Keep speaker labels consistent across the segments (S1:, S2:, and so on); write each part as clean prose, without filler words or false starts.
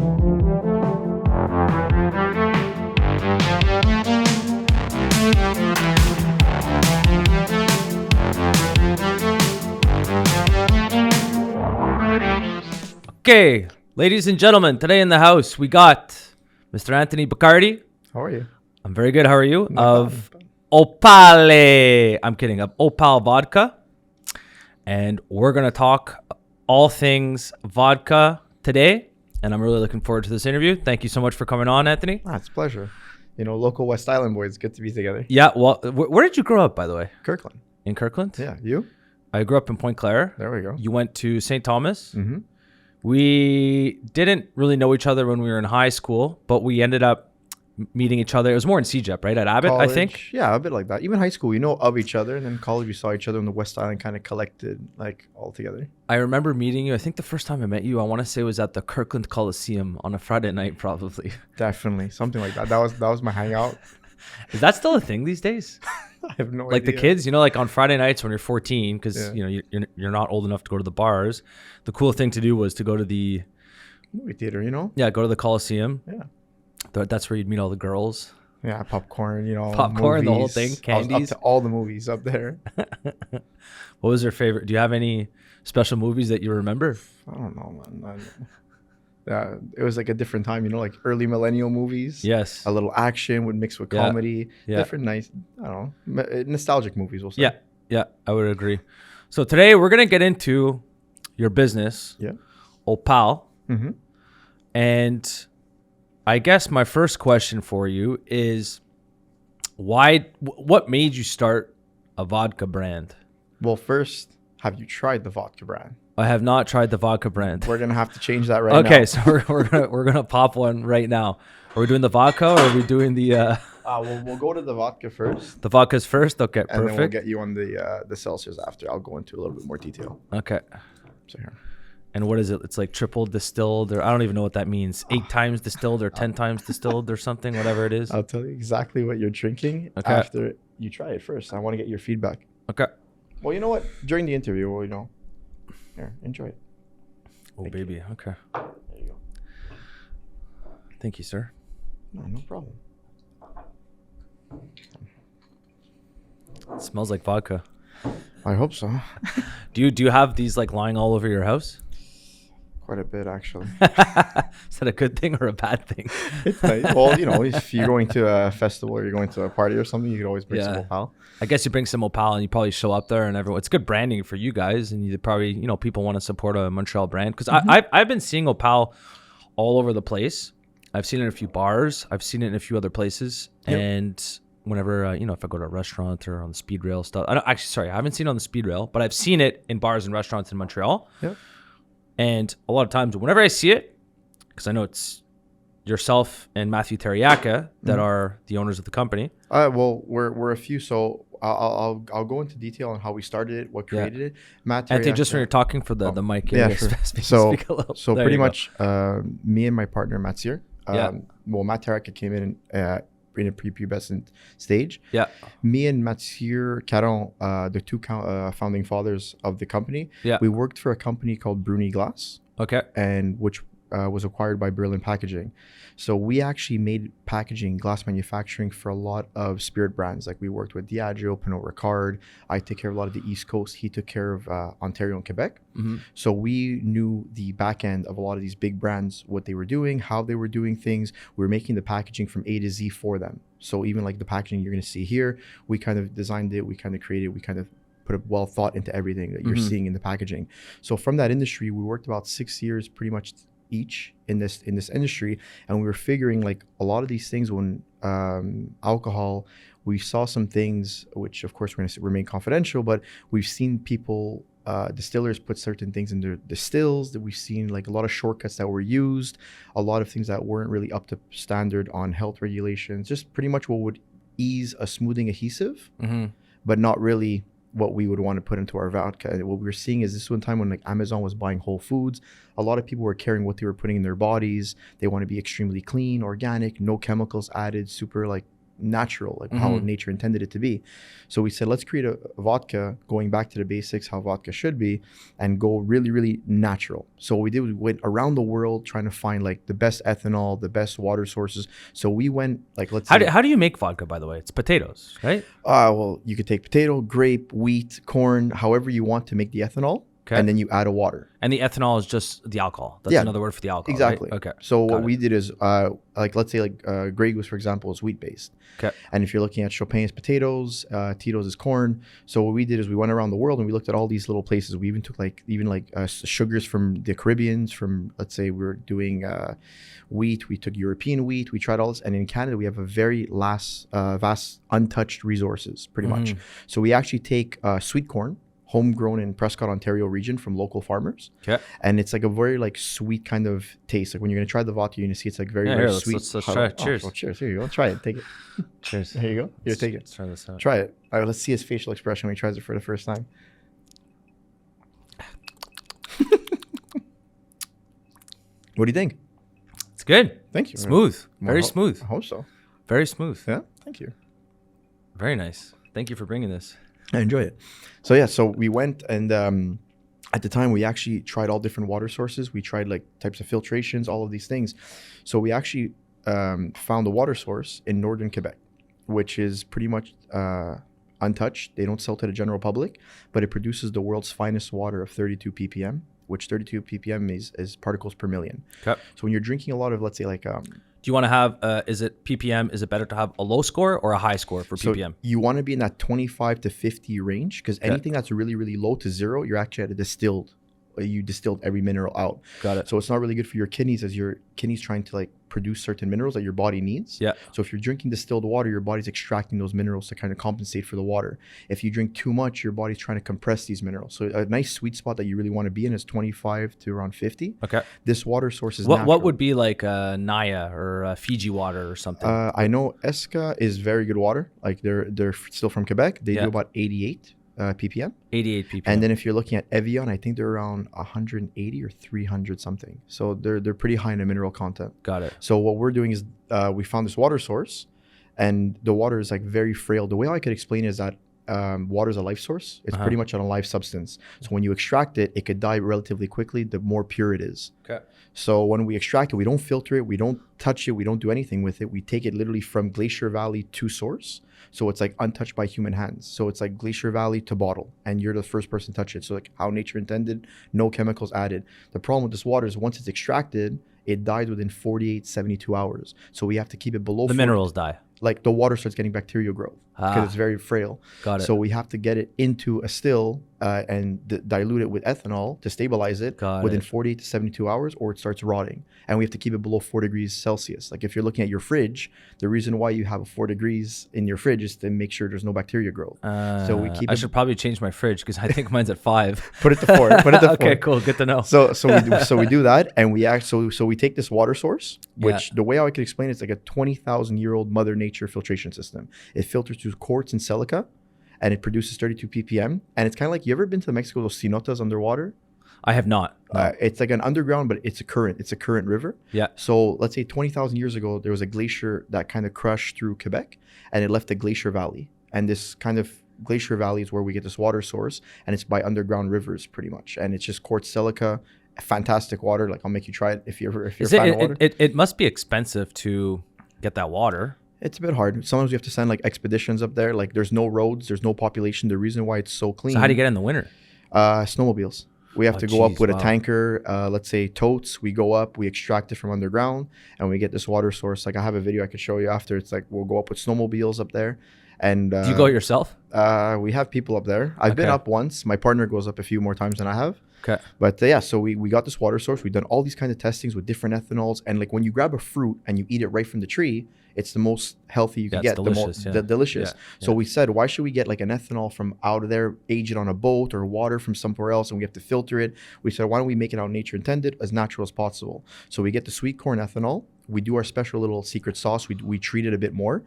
S1: Okay, ladies and gentlemen, today in the house we got Mr. Anthony Boccardi.
S2: How are you?
S1: I'm very good. How are you?
S2: Not
S1: Of
S2: bad.
S1: Aupale. I'm kidding. Of Aupale Vodka. And we're going to talk all things vodka today. And I'm really looking forward to this interview. Thank you so much for coming on, Anthony.
S2: It's a pleasure. You know, local West Island boys, good to be together.
S1: Yeah, well, where did you grow up, by the way?
S2: Kirkland.
S1: In Kirkland?
S2: Yeah, you?
S1: I grew up in Point Claire.
S2: There we go.
S1: You went to St. Thomas.
S2: Mm-hmm.
S1: We didn't really know each other when we were in high school, but we ended up meeting each other. It was more in CJEP, right? At Abbott,
S2: College,
S1: I think.
S2: Yeah, a bit like that. Even high school, you know of each other. And then college, we saw each other in the West Island kind of collected, like, all together.
S1: I remember meeting you. I think the first time I met you, I want to say was at the Kirkland Coliseum on a Friday night, probably.
S2: Definitely. Something like that. That was my hangout.
S1: Is that still a thing these days?
S2: I have no
S1: Like
S2: idea.
S1: the kids, you know, like on Friday nights when you're 14, because,
S2: Yeah.
S1: you know, you're not old enough to go to the bars. The cool thing to do was to go to the...
S2: Movie theater, you know?
S1: Yeah, go to the Coliseum.
S2: Yeah.
S1: That's where you'd meet all the girls.
S2: Yeah, popcorn, you know.
S1: Popcorn, the whole
S2: movies.
S1: thing,
S2: I was
S1: candies.
S2: up to all the movies up there.
S1: What was your favorite? Do you have any special movies that you remember?
S2: I don't know, man. Yeah, it was like a different time, you know, like early millennial movies.
S1: Yes.
S2: A little action would mix with
S1: Yeah.
S2: comedy.
S1: Yeah.
S2: Different nice, I don't know, nostalgic movies, we'll say.
S1: Yeah, I would agree. So today we're going to get into your business,
S2: Yeah.
S1: Aupale.
S2: Mm-hmm.
S1: And I guess my first question for you is what made you start a vodka brand?
S2: Well, first, have you tried the vodka brand?
S1: I have not tried the vodka brand.
S2: We're gonna have to change that right now.
S1: Okay, so we're gonna pop one right now. Are we doing the vodka or are we doing the
S2: We'll go to the vodka first,
S1: the vodkas first? Okay,
S2: and then we'll
S1: perfect.
S2: get you on the Celsius after. I'll go into a little bit more detail.
S1: Okay.
S2: So here.
S1: And what is it? It's like triple distilled, or I don't even know what that means. 8 times distilled or 10 times distilled or something, whatever it is.
S2: I'll tell you exactly what you're drinking after you try it first. I want to get your feedback.
S1: Okay.
S2: Well, you know what? During the interview, well, you know, here, enjoy it.
S1: Oh,
S2: Thank
S1: baby. Okay.
S2: There you go.
S1: Thank you, sir.
S2: No problem.
S1: It smells like vodka.
S2: I hope so.
S1: Do you have these like lying all over your house?
S2: Quite a bit, actually.
S1: Is that a good thing or a bad thing?
S2: It's nice. Well, you know, if you're going to a festival or you're going to a party or something, you could always bring some
S1: Yeah.
S2: Aupale.
S1: I guess you bring some Aupale and you probably show up there and everyone. It's good branding for you guys, and you probably, you know, people want to support a Montreal brand because I've been seeing Aupale all over the place. I've seen it in a few bars. I've seen it in a few other places,
S2: Yep.
S1: and whenever you know, if I go to a restaurant or on the speed rail stuff, I haven't seen it on the speed rail, but I've seen it in bars and restaurants in Montreal.
S2: Yep.
S1: And a lot of times, whenever I see it, because I know it's yourself and Matthew Terriaca that are the owners of the company.
S2: Well, we're a few, so I'll go into detail on how we started it, what created it. Matt
S1: Anthony,
S2: Terriaca-
S1: just when you're talking for the mic,
S2: yeah,
S1: just
S2: sure.
S1: speak a little.
S2: So
S1: There
S2: pretty
S1: you go.
S2: much, me and my partner Mathieu. Well, Matt Terriaca came in a prepubescent stage.
S1: Yeah.
S2: Me and Mathieu Caron, the two founding fathers of the company.
S1: Yeah.
S2: We worked for a company called Bruni Glass,
S1: Okay.
S2: and which was acquired by Berlin Packaging. So we actually made packaging, glass manufacturing for a lot of spirit brands. Like we worked with Diageo, Pernod Ricard. I took care of a lot of the East Coast. He took care of Ontario and Quebec.
S1: Mm-hmm.
S2: So we knew the back end of a lot of these big brands, what they were doing, how they were doing things. We were making the packaging from A to Z for them. So even like the packaging you're going to see here, we kind of designed it, we kind of created, we kind of put a well thought into everything that you're seeing in the packaging. So from that industry, we worked about 6 years pretty much each in this industry, and we were figuring like a lot of these things when alcohol, we saw some things which of course we're going to remain confidential, but we've seen people distillers put certain things in their distills, that we've seen like a lot of shortcuts that were used, a lot of things that weren't really up to standard on health regulations, just pretty much what would ease a smoothing adhesive, but not really what we would want to put into our vodka. And what we were seeing is this one time when like Amazon was buying Whole Foods, a lot of people were caring what they were putting in their bodies. They want to be extremely clean, organic, no chemicals added, super like natural, like how nature intended it to be. So we said, let's create a vodka going back to the basics, how vodka should be, and go really, really natural. So what we did was we went around the world trying to find like the best ethanol, the best water sources. So we went like,
S1: how do you make vodka, by the way? It's potatoes, right?
S2: Well, you could take potato, grape, wheat, corn, however you want to make the ethanol. Okay. And then you add a water.
S1: And the ethanol is just the alcohol. That's another word for the alcohol.
S2: Exactly.
S1: Right? Okay.
S2: So what we did is, like let's say like Grey Goose, for example, is wheat based.
S1: Okay.
S2: And if you're looking at Chopin is potatoes, Tito's is corn. So what we did is we went around the world and we looked at all these little places. We even took like sugars from the Caribbeans. From, let's say we were doing wheat. We took European wheat. We tried all this. And in Canada, we have a very vast untouched resources, pretty much. So we actually take sweet corn, homegrown in Prescott, Ontario region from local farmers. Okay. And it's like a very like sweet kind of taste. Like when you're going to try the vodka, you're going to see it's like very sweet.
S1: Let's try it. Cheers.
S2: Oh, cheers. Here you go. Try it. Take it.
S1: Cheers.
S2: There you go. Here, take it.
S1: Let's try this out.
S2: Try it. All right, let's see his facial expression when he tries it for the first time. What do you think?
S1: It's good.
S2: Thank you.
S1: Smooth. Very smooth.
S2: I hope so.
S1: Very smooth.
S2: Yeah. Thank you.
S1: Very nice. Thank you for bringing this.
S2: I enjoy it. So yeah, so we went and at the time we actually tried all different water sources. We tried like types of filtrations, all of these things. So we actually found a water source in northern Quebec, which is pretty much untouched. They don't sell to the general public, but it produces the world's finest water of 32 ppm, which 32 ppm is particles per million. Okay. So when you're drinking a lot of, let's say like
S1: do you want to have, is it ppm? Is it better to have a low score or a high score for ppm?
S2: So you want to be in that 25 to 50 range, because anything that's really, really low to zero, you're actually at a distilled. You distilled every mineral out. Got it. So it's not really good for your kidneys, as your kidneys trying to like produce certain minerals that your body needs. Yeah. So if you're drinking distilled water, your body's extracting those minerals to kind of compensate for the water. If you drink too much, your body's trying to compress these minerals. So a nice sweet spot that you really want to be in is 25 to around 50. Okay. This water source is natural.
S1: What would be like Naya or Fiji water or something?
S2: I know Esca is very good water. Like they're still from Quebec. They do about 88. ppm.
S1: 88 ppm.
S2: And then if you're looking at Evian, I think they're around 180 or 300 something. So they're pretty high in the mineral content. Got it. So what we're doing is we found this water source, and the water is like very frail. The way I could explain it is that water is a life source. It's pretty much on a life substance. So when you extract it, it could die relatively quickly the more pure it is. Okay. So when we extract it, we don't filter it, we don't touch it, we don't do anything with it. We take it literally from Glacier Valley to source. So it's like untouched by human hands. So it's like Glacier Valley to bottle, and you're the first person to touch it. So like how nature intended, no chemicals added. The problem with this water is once it's extracted, it dies within 48, 72 hours. So we have to keep it below.
S1: The minerals die.
S2: Like the water starts getting bacterial growth because it's very frail. Got it. So we have to get it into a still and dilute it with ethanol to stabilize it within 48 to 72 hours, or it starts rotting. And we have to keep it below 4 degrees Celsius. Like if you're looking at your fridge, the reason why you have 4 degrees in your fridge is to make sure there's no bacteria growth. So we keep.
S1: I should probably change my fridge because I think mine's at 5.
S2: Put it to 4. Put it to 4.
S1: Okay, cool. Good to know.
S2: So we do that, and we take this water source, which the way I could explain it is like a 20,000-year-old Mother Nature filtration system. It filters through quartz and silica, and it produces 32 ppm. And it's kind of like, you ever been to Mexico, those cenotes underwater?
S1: I have not. No.
S2: It's like an underground, but it's a current. It's a current river. Yeah. So let's say 20,000 years ago, there was a glacier that kind of crushed through Quebec, and it left a glacier valley. And this kind of glacier valley is where we get this water source, and it's by underground rivers pretty much. And it's just quartz silica, fantastic water. Like I'll make you try it if you're a fan of water.
S1: It must be expensive to get that water.
S2: It's a bit hard. Sometimes we have to send like expeditions up there. Like there's no roads, there's no population. The reason why it's so clean.
S1: So how do you get in the winter?
S2: Snowmobiles. We have to go up with a tanker, let's say totes. We go up, we extract it from underground, and we get this water source. Like I have a video I could show you after. It's like we'll go up with snowmobiles up there. And
S1: do you go yourself?
S2: We have people up there. I've been up once. My partner goes up a few more times than I have. Okay. But so we got this water source. We've done all these kinds of testings with different ethanols. And like when you grab a fruit and you eat it right from the tree, it's the most healthy you can get.
S1: Delicious,
S2: delicious. Yeah, so we said, why should we get like an ethanol from out of there, age it on a boat, or water from somewhere else, and we have to filter it? We said, why don't we make it how nature intended, as natural as possible? So we get the sweet corn ethanol. We do our special little secret sauce. We treat it a bit more.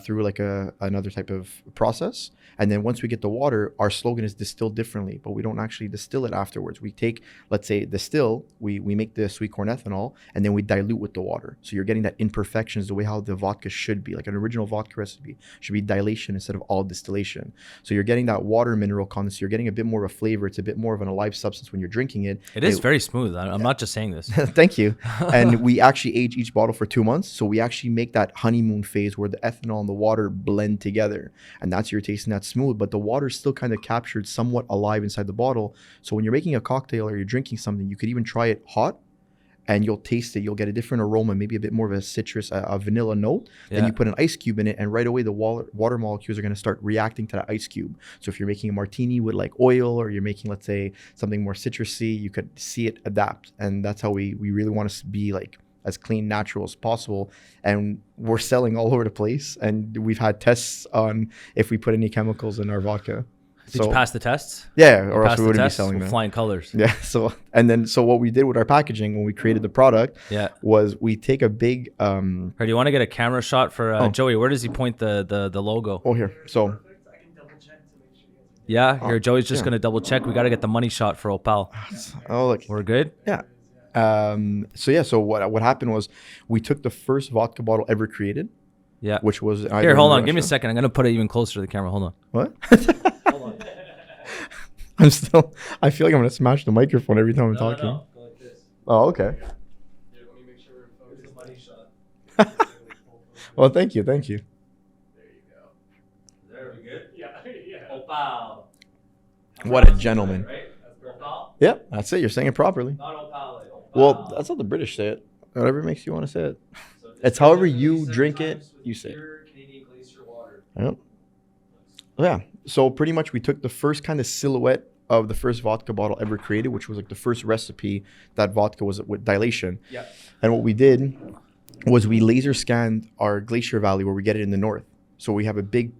S2: through like another type of process. And then once we get the water, our slogan is distilled differently, but we don't actually distill it afterwards. We take, let's say, distill, we make the sweet corn ethanol, and then we dilute with the water. So you're getting that imperfections the way how the vodka should be. Like an original vodka recipe should be dilation instead of all distillation. So you're getting that water mineral content. So you're getting a bit more of a flavor. It's a bit more of an alive substance when you're drinking it.
S1: It is very smooth. I'm not just saying this.
S2: Thank you. And we actually age each bottle for 2 months. So we actually make that honeymoon phase where the ethanol and the water blend together. And that's you're tasting that smooth, but the water is still kind of captured somewhat alive inside the bottle. So when you're making a cocktail or you're drinking something, you could even try it hot and you'll taste it. You'll get a different aroma, maybe a bit more of a citrus, a vanilla note. Yeah. Then you put an ice cube in it, and right away the water molecules are going to start reacting to that ice cube. So if you're making a martini with like oil, or you're making, let's say, something more citrusy, you could see it adapt. And that's how we really want to be like as clean, natural as possible. And we're selling all over the place. And we've had tests on if we put any chemicals in our vodka.
S1: Did you pass the tests?
S2: Yeah, or else we wouldn't be selling them.
S1: Flying colors.
S2: Yeah. So what we did with our packaging when we created the product was we take a big
S1: do you want to get a camera shot for Joey? Where does he point the logo?
S2: Oh, here. So
S1: here, Joey's just gonna double check. We got to get the money shot for Aupale.
S2: Oh, look.
S1: We're good?
S2: Yeah. So what happened was we took the first vodka bottle ever created. Yeah. Which was
S1: here, hold on, give me a second. I'm gonna put it even closer to the camera. Hold on.
S2: What? I feel like I'm going to smash the microphone every time I'm talking. No. Go like this. Oh, okay.
S3: Here, let me make sure we're focused. It's a money shot.
S2: Well, thank you. There you
S3: go. There we good? Yeah.
S1: Aupale.
S2: What a gentleman.
S1: Right? Aupale?
S2: Yeah, that's it. You're saying it properly.
S1: Not Aupale.
S2: Well, that's how the British say it. Whatever makes you want to say it. So it's however you drink it, you say it.
S1: Canadian glacier water.
S2: Yep. Yeah. So pretty much we took the first kind of silhouette of the first vodka bottle ever created, which was like the first recipe that vodka was with dilation.
S1: Yeah.
S2: And what we did was we laser scanned our glacier valley where we get it in the north. So we have a big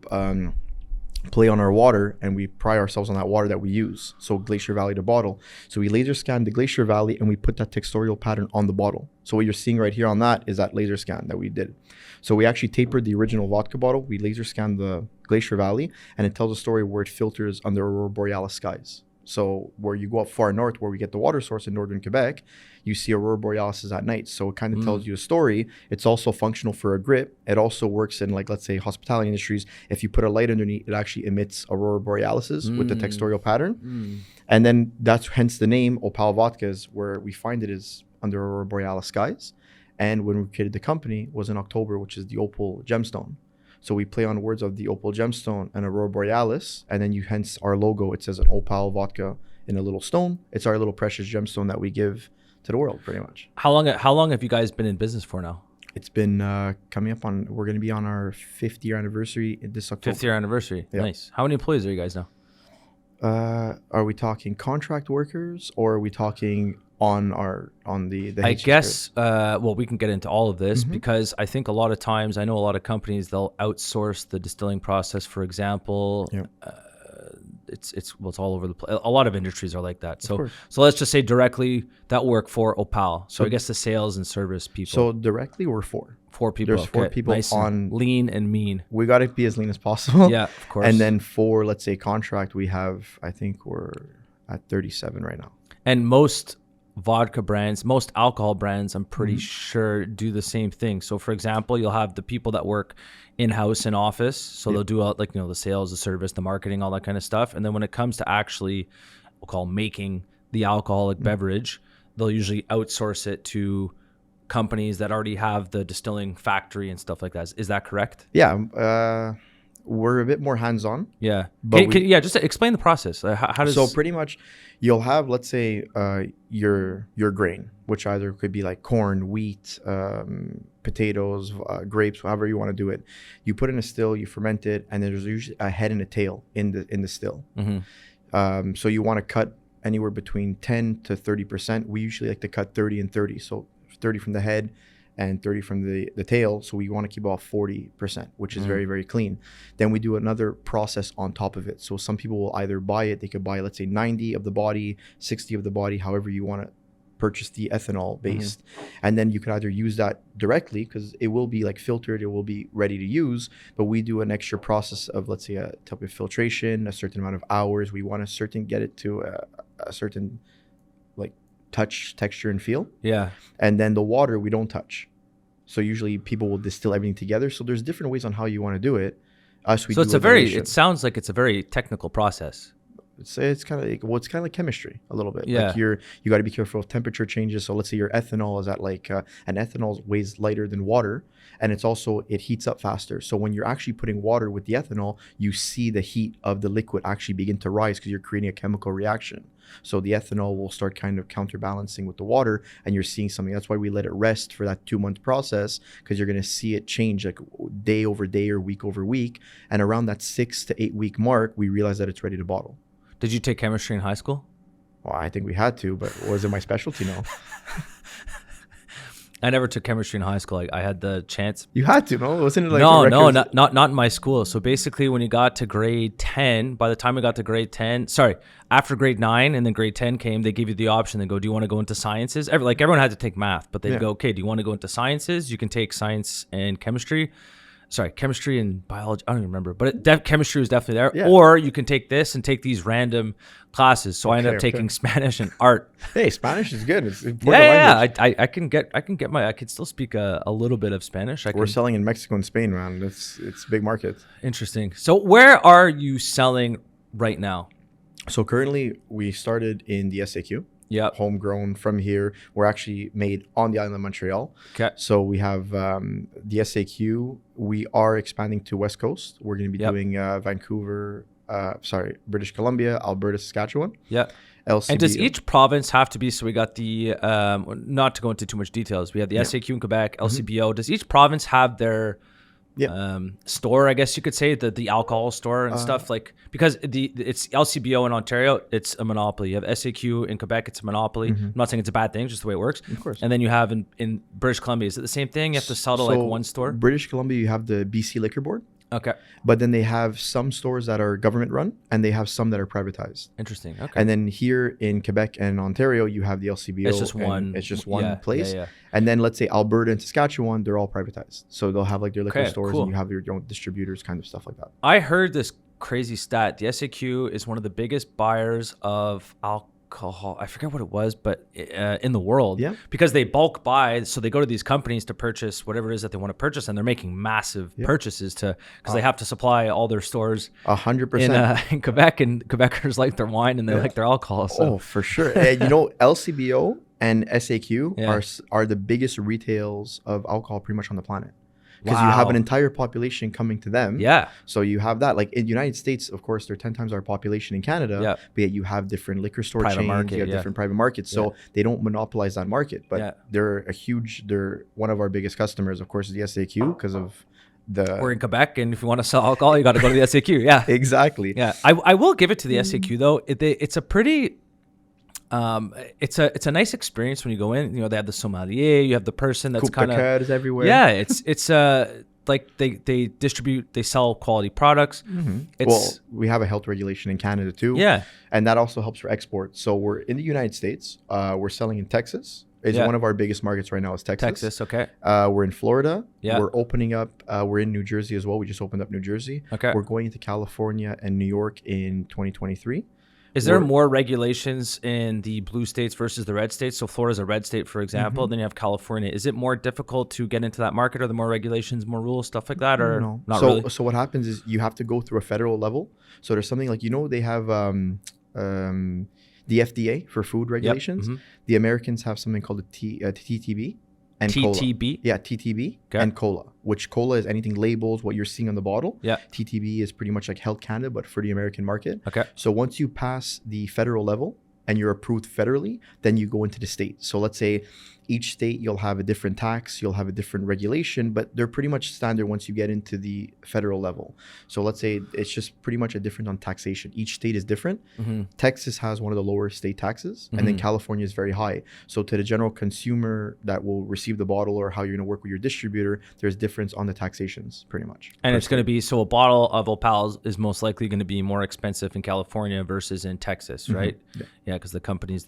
S2: play on our water, and we pride ourselves on that water that we use. So Glacier Valley to bottle. So we laser scanned the Glacier Valley and we put that textorial pattern on the bottle. So what you're seeing right here on that is that laser scan that we did. So we actually tapered the original vodka bottle. We laser scanned the Glacier Valley, and it tells a story where it filters under aurora borealis skies. So where you go up far north, where we get the water source in northern Quebec, you see aurora borealis at night. So it kind of tells you a story. It's also functional for a grip. It also works in, like, let's say hospitality industries. If you put a light underneath, it actually emits aurora borealis with the textorial pattern. And then that's hence the name Aupale Vodka, is where we find it is under aurora borealis skies. And when we created the company was in October, which is the opal gemstone. So we play on words of the opal gemstone and aurora borealis, and then you hence our logo. It says an Aupale vodka in a little stone. It's our little precious gemstone that we give to the world, pretty much.
S1: How long have you guys been in business for now?
S2: It's been coming up on. We're going to be on our 5th year anniversary this October.
S1: 5th year anniversary. Yep. Nice. How many employees are you guys now?
S2: Are we talking contract workers, or are we talking on the
S1: I guess well, we can get into all of this because I think a lot of times, I know a lot of companies, they'll outsource the distilling process, for example. It's all over the place. A lot of industries are like that. So let's just say directly that work for Aupale. So I guess the sales and service people.
S2: So directly we're 4 people. There's 4 people
S1: nice
S2: on
S1: lean and mean.
S2: We got to be as lean as possible.
S1: Yeah, of course.
S2: And then for, let's say, contract, we have, I think we're at 37 right now.
S1: And most vodka brands, most alcohol brands, I'm pretty sure do the same thing. So for example, you'll have the people that work in-house in office. So they'll do the sales, the service, the marketing, all that kind of stuff. And then when it comes to actually, we'll call making the alcoholic beverage, they'll usually outsource it to companies that already have the distilling factory and stuff like that. Is that correct?
S2: Yeah. We're a bit more hands-on.
S1: Yeah. But just explain the process. How does...
S2: So pretty much you'll have, let's say, your grain, which either could be like corn, wheat, potatoes, grapes, however you want to do it. You put in a still, you ferment it, and there's usually a head and a tail in the still. So you want to cut anywhere between 10 to 30%. We usually like to cut 30 and 30. So 30 from the head and 30 from the tail. So we want to keep off 40%, which is very, very clean. Then we do another process on top of it. So some people will either buy it. They could buy, let's say, 90 of the body, 60 of the body, however you want to purchase the ethanol based, and then you could either use that directly because it will be like filtered, it will be ready to use, but we do an extra process of, let's say, a type of filtration, a certain amount of hours. We want to get it to a certain like touch, texture, and feel.
S1: Yeah.
S2: And then the water we don't touch. So usually people will distill everything together. So there's different ways on how you want to do it.
S1: So it's a very, it sounds like it's a very technical process.
S2: It's kind of like, well, it's kind of like chemistry a little bit.
S1: Yeah.
S2: Like you got to be careful of temperature changes. So let's say your ethanol is at like, an ethanol weighs lighter than water, and it heats up faster. So when you're actually putting water with the ethanol, you see the heat of the liquid actually begin to rise because you're creating a chemical reaction. So the ethanol will start kind of counterbalancing with the water, and you're seeing something. That's why we let it rest for that 2-month process, because you're going to see it change like day over day or week over week. And around that 6 to 8 week mark, we realize that it's ready to bottle.
S1: Did you take chemistry in high school?
S2: Well, I think we had to, but was it my specialty? No.
S1: I never took chemistry in high school. I had the chance.
S2: You had to, no? Wasn't it like
S1: no, not in my school. So basically, when you got to grade 10, by the time we got to grade 10, after grade 9 and then grade 10 came, they gave you the option. They go, do you want to go into sciences? Everyone had to take math, but they'd go, okay, do you want to go into sciences? You can take science and chemistry. Chemistry and biology. I don't even remember, but chemistry was definitely there. Yeah. Or you can take this and take these random classes. So I ended up taking Spanish and art.
S2: Hey, Spanish is good. It's important
S1: language. I can still speak a little bit of Spanish.
S2: We're selling in Mexico and Spain, man. It's a big market.
S1: Interesting. So where are you selling right now?
S2: So currently we started in the SAQ.
S1: Yeah,
S2: homegrown from here. We're actually made on the island of Montreal.
S1: Okay.
S2: So we have the SAQ. We are expanding to West Coast. We're going to be doing Vancouver, British Columbia, Alberta, Saskatchewan.
S1: Yeah.
S2: LCBO.
S1: And does each province have to be, so we got the, not to go into too much details, we have the SAQ in Quebec, LCBO. Does each province have their store, I guess you could say, the alcohol store and stuff, like, because it's LCBO in Ontario, it's a monopoly. You have SAQ in Quebec, it's a monopoly. I'm not saying it's a bad thing, it's just the way it works.
S2: Of course.
S1: And then you have in British Columbia, is it the same thing? You have to sell to like one store?
S2: British Columbia, you have the BC Liquor Board.
S1: Okay.
S2: But then they have some stores that are government run, and they have some that are privatized.
S1: Interesting. Okay.
S2: And then here in Quebec and Ontario, you have the LCBO.
S1: It's just one.
S2: It's just one place.
S1: Yeah.
S2: And then let's say Alberta and Saskatchewan, they're all privatized. So they'll have like their liquor stores, and you have your own distributors, kind of stuff like that.
S1: I heard this crazy stat. The SAQ is one of the biggest buyers of alcohol. I forget what it was, but in the world, because they bulk buy. So they go to these companies to purchase whatever it is that they want to purchase, and they're making massive purchases because they have to supply all their stores
S2: 100%
S1: in Quebec, and Quebecers like their wine and they like their alcohol. So.
S2: Oh, for sure. And LCBO and SAQ are the biggest retails of alcohol pretty much on the planet. Because you have an entire population coming to them.
S1: Yeah.
S2: So you have that. Like in the United States, of course, they're 10 times our population in Canada. Yeah. But yet you have different liquor store chains. You have different private markets. So they don't monopolize that market. But they're one of our biggest customers, of course, is the SAQ because of we're
S1: in Quebec, and if you want to sell alcohol, you got to go to the SAQ. Yeah.
S2: Exactly.
S1: Yeah. I will give it to the SAQ, though. It's a pretty... it's a nice experience when you go in. They have the sommelier, you have the person that's kind of
S2: is everywhere.
S1: Yeah, it's like they sell quality products.
S2: We have a health regulation in Canada too.
S1: Yeah,
S2: and that also helps for export. So we're in the United States. We're selling in Texas. It's one of our biggest markets right now is Texas.
S1: Texas, okay.
S2: We're in Florida.
S1: Yeah.
S2: We're opening up. We're in New Jersey as well. We just opened up New Jersey.
S1: Okay.
S2: We're going into California and New York in 2023.
S1: Is there more regulations in the blue states versus the red states? So Florida's a red state, for example. Then you have California. Is it more difficult to get into that market? Are there more regulations, more rules, stuff like that? Or
S2: no?
S1: Not really?
S2: So what happens is you have to go through a federal level. So there's something like, they have the FDA for food regulations. The Americans have something called the TTB. And
S1: TTB?
S2: Cola. Yeah, TTB and cola, which cola is anything labels, what you're seeing on the bottle.
S1: Yeah.
S2: TTB is pretty much like Health Canada, but for the American market.
S1: Okay.
S2: So once you pass the federal level and you're approved federally, then you go into the state. So let's say each state, you'll have a different tax, you'll have a different regulation, but they're pretty much standard once you get into the federal level. So let's say it's just pretty much a different on taxation. Each state is different. Texas has one of the lower state taxes, and then California is very high. So to the general consumer that will receive the bottle or how you're going to work with your distributor, there's difference on the taxations pretty much.
S1: And it's going to be, so a bottle of Aupale is most likely going to be more expensive in California versus in Texas, right? Yeah, because the companies,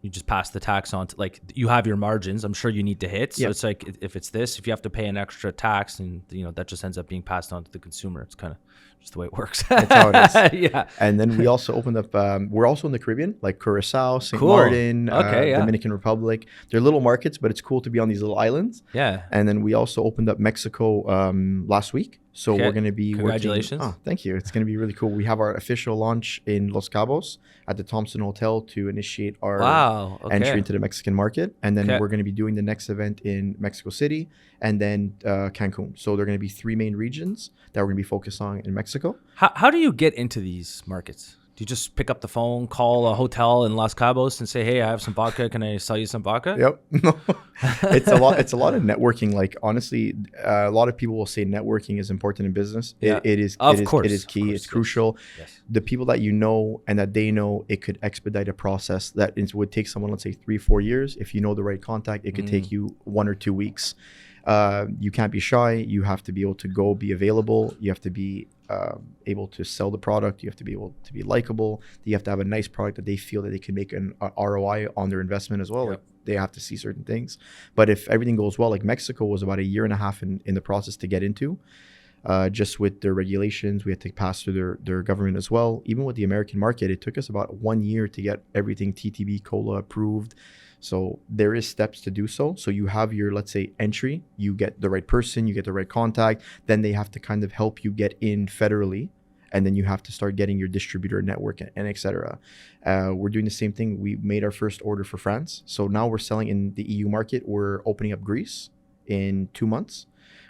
S1: You just pass the tax on to, like, you have your margins. I'm sure you need to hit. So it's like, if it's this, if you have to pay an extra tax, and that just ends up being passed on to the consumer. It's kind of just the way it works.
S2: That's how it is.
S1: Yeah.
S2: And then we also opened up, we're also in the Caribbean, like Curacao, St.
S1: Cool.
S2: Martin,
S1: Okay, yeah.
S2: Dominican Republic. They're little markets, but it's cool to be on these little islands.
S1: Yeah.
S2: And then we also opened up Mexico last week. So
S1: Okay.
S2: we're going to be
S1: Congratulations.
S2: working. Oh, thank you. It's going to be really cool. We have our official launch in Los Cabos at the Thompson Hotel to initiate our entry into the Mexican market. And then we're going to be doing the next event in Mexico City and then Cancun. So there are going to be 3 main regions that we're going to be focused on in Mexico.
S1: How do you get into these markets? Do you just pick up the phone, call a hotel in Los Cabos and say, hey, I have some vodka. Can I sell you some vodka?
S2: Yep. It's a lot of networking. Like, honestly, a lot of people will say networking is important in business.
S1: Yeah.
S2: It is key. It's crucial.
S1: Yes.
S2: The people that you know and that they know, it could expedite a process that it would take someone, let's say 3-4 years. If you know the right contact, it could take you 1 or 2 weeks. You can't be shy. You have to be able to go be available. You have to be able to sell the product. You have to be able to be likable. You have to have a nice product that they feel that they can make an ROI on their investment as well.
S1: Yep.
S2: Like, they have to see certain things. But if everything goes well, like Mexico was about 1.5 years in the process to get into, just with their regulations, we had to pass through their government as well. Even with the American market, it took us about 1 year to get everything TTB COLA approved. So there is steps to do so. So you have your, let's say, entry, you get the right person, you get the right contact, then they have to kind of help you get in federally. And then you have to start getting your distributor network and et cetera. We're doing the same thing. We made our first order for France. So now we're selling in the EU market. We're opening up Greece in 2 months.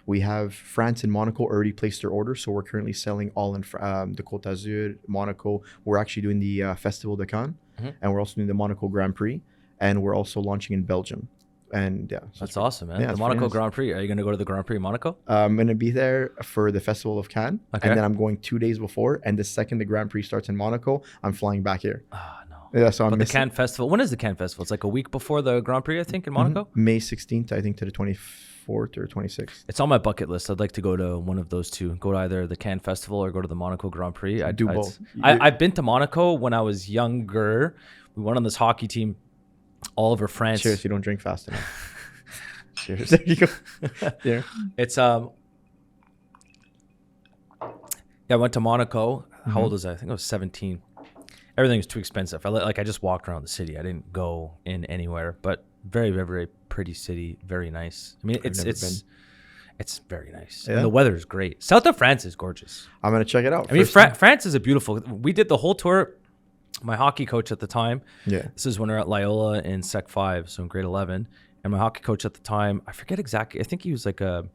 S2: We have France and Monaco already placed their order. So we're currently selling all in the Côte d'Azur, Monaco. We're actually doing the Festival de Cannes. And we're also doing the Monaco Grand Prix. And we're also launching in Belgium. And so
S1: that's awesome, man.
S2: Yeah,
S1: the Monaco
S2: nice.
S1: Grand Prix. Are you going to go to the Grand Prix in Monaco?
S2: I'm going to be there for the Festival of Cannes.
S1: Okay.
S2: And then I'm going 2 days before. And the second the Grand Prix starts in Monaco, I'm flying back here.
S1: Ah, no.
S2: Yeah, so I'm
S1: But the
S2: missing
S1: Cannes Festival. When is the Cannes Festival? It's like a week before the Grand Prix, I think, in Monaco.
S2: May 16th, I think, to the 24th or 26th.
S1: It's on my bucket list. I'd like to go to one of those two. Go to either the Cannes Festival or go to the Monaco Grand Prix.
S2: Do both.
S1: I've been to Monaco when I was younger. We went on this hockey team all over France.
S2: Cheers, you don't drink fast enough. Cheers. There you go. Yeah.
S1: It's yeah, I went to Monaco. How old was I? I think I was 17. Everything was too expensive. I just walked around the city. I didn't go in anywhere, but very, very, very pretty city. Very nice. I mean, it's very nice.
S2: Yeah.
S1: And the weather is great. South of France is gorgeous.
S2: I'm going to check it out.
S1: I mean, France is a beautiful. We did the whole tour. My hockey coach at the time.
S2: Yeah.
S1: This is when we were at Loyola in Sec 5, so in grade 11. And my hockey coach at the time, I forget exactly. I think he was like a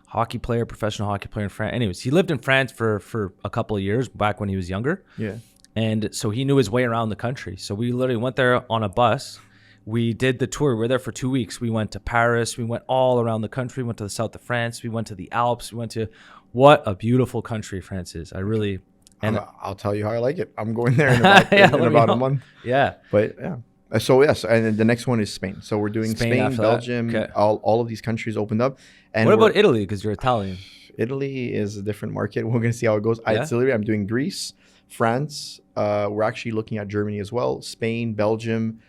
S1: hockey player, professional hockey player in France. Anyways, he lived in France for a couple of years back when he was younger.
S2: Yeah.
S1: And so he knew his way around the country. So we literally went there on a bus. We did the tour. We were there for 2 weeks. We went to Paris. We went all around the country. We went to the south of France. We went to the Alps. We went to what a beautiful country France is. And
S2: I'll tell you how I like it. I'm going there in about a month.
S1: Yeah.
S2: But yeah. So yes, and then the next one is Spain. So we're doing Spain, Belgium,
S1: okay.
S2: all of these countries opened up. And
S1: what about Italy? Because you're Italian.
S2: Italy is a different market. We're going to see how it goes.
S1: Yeah.
S2: I'm doing Greece, France. We're actually looking at Germany as well. Spain, Belgium,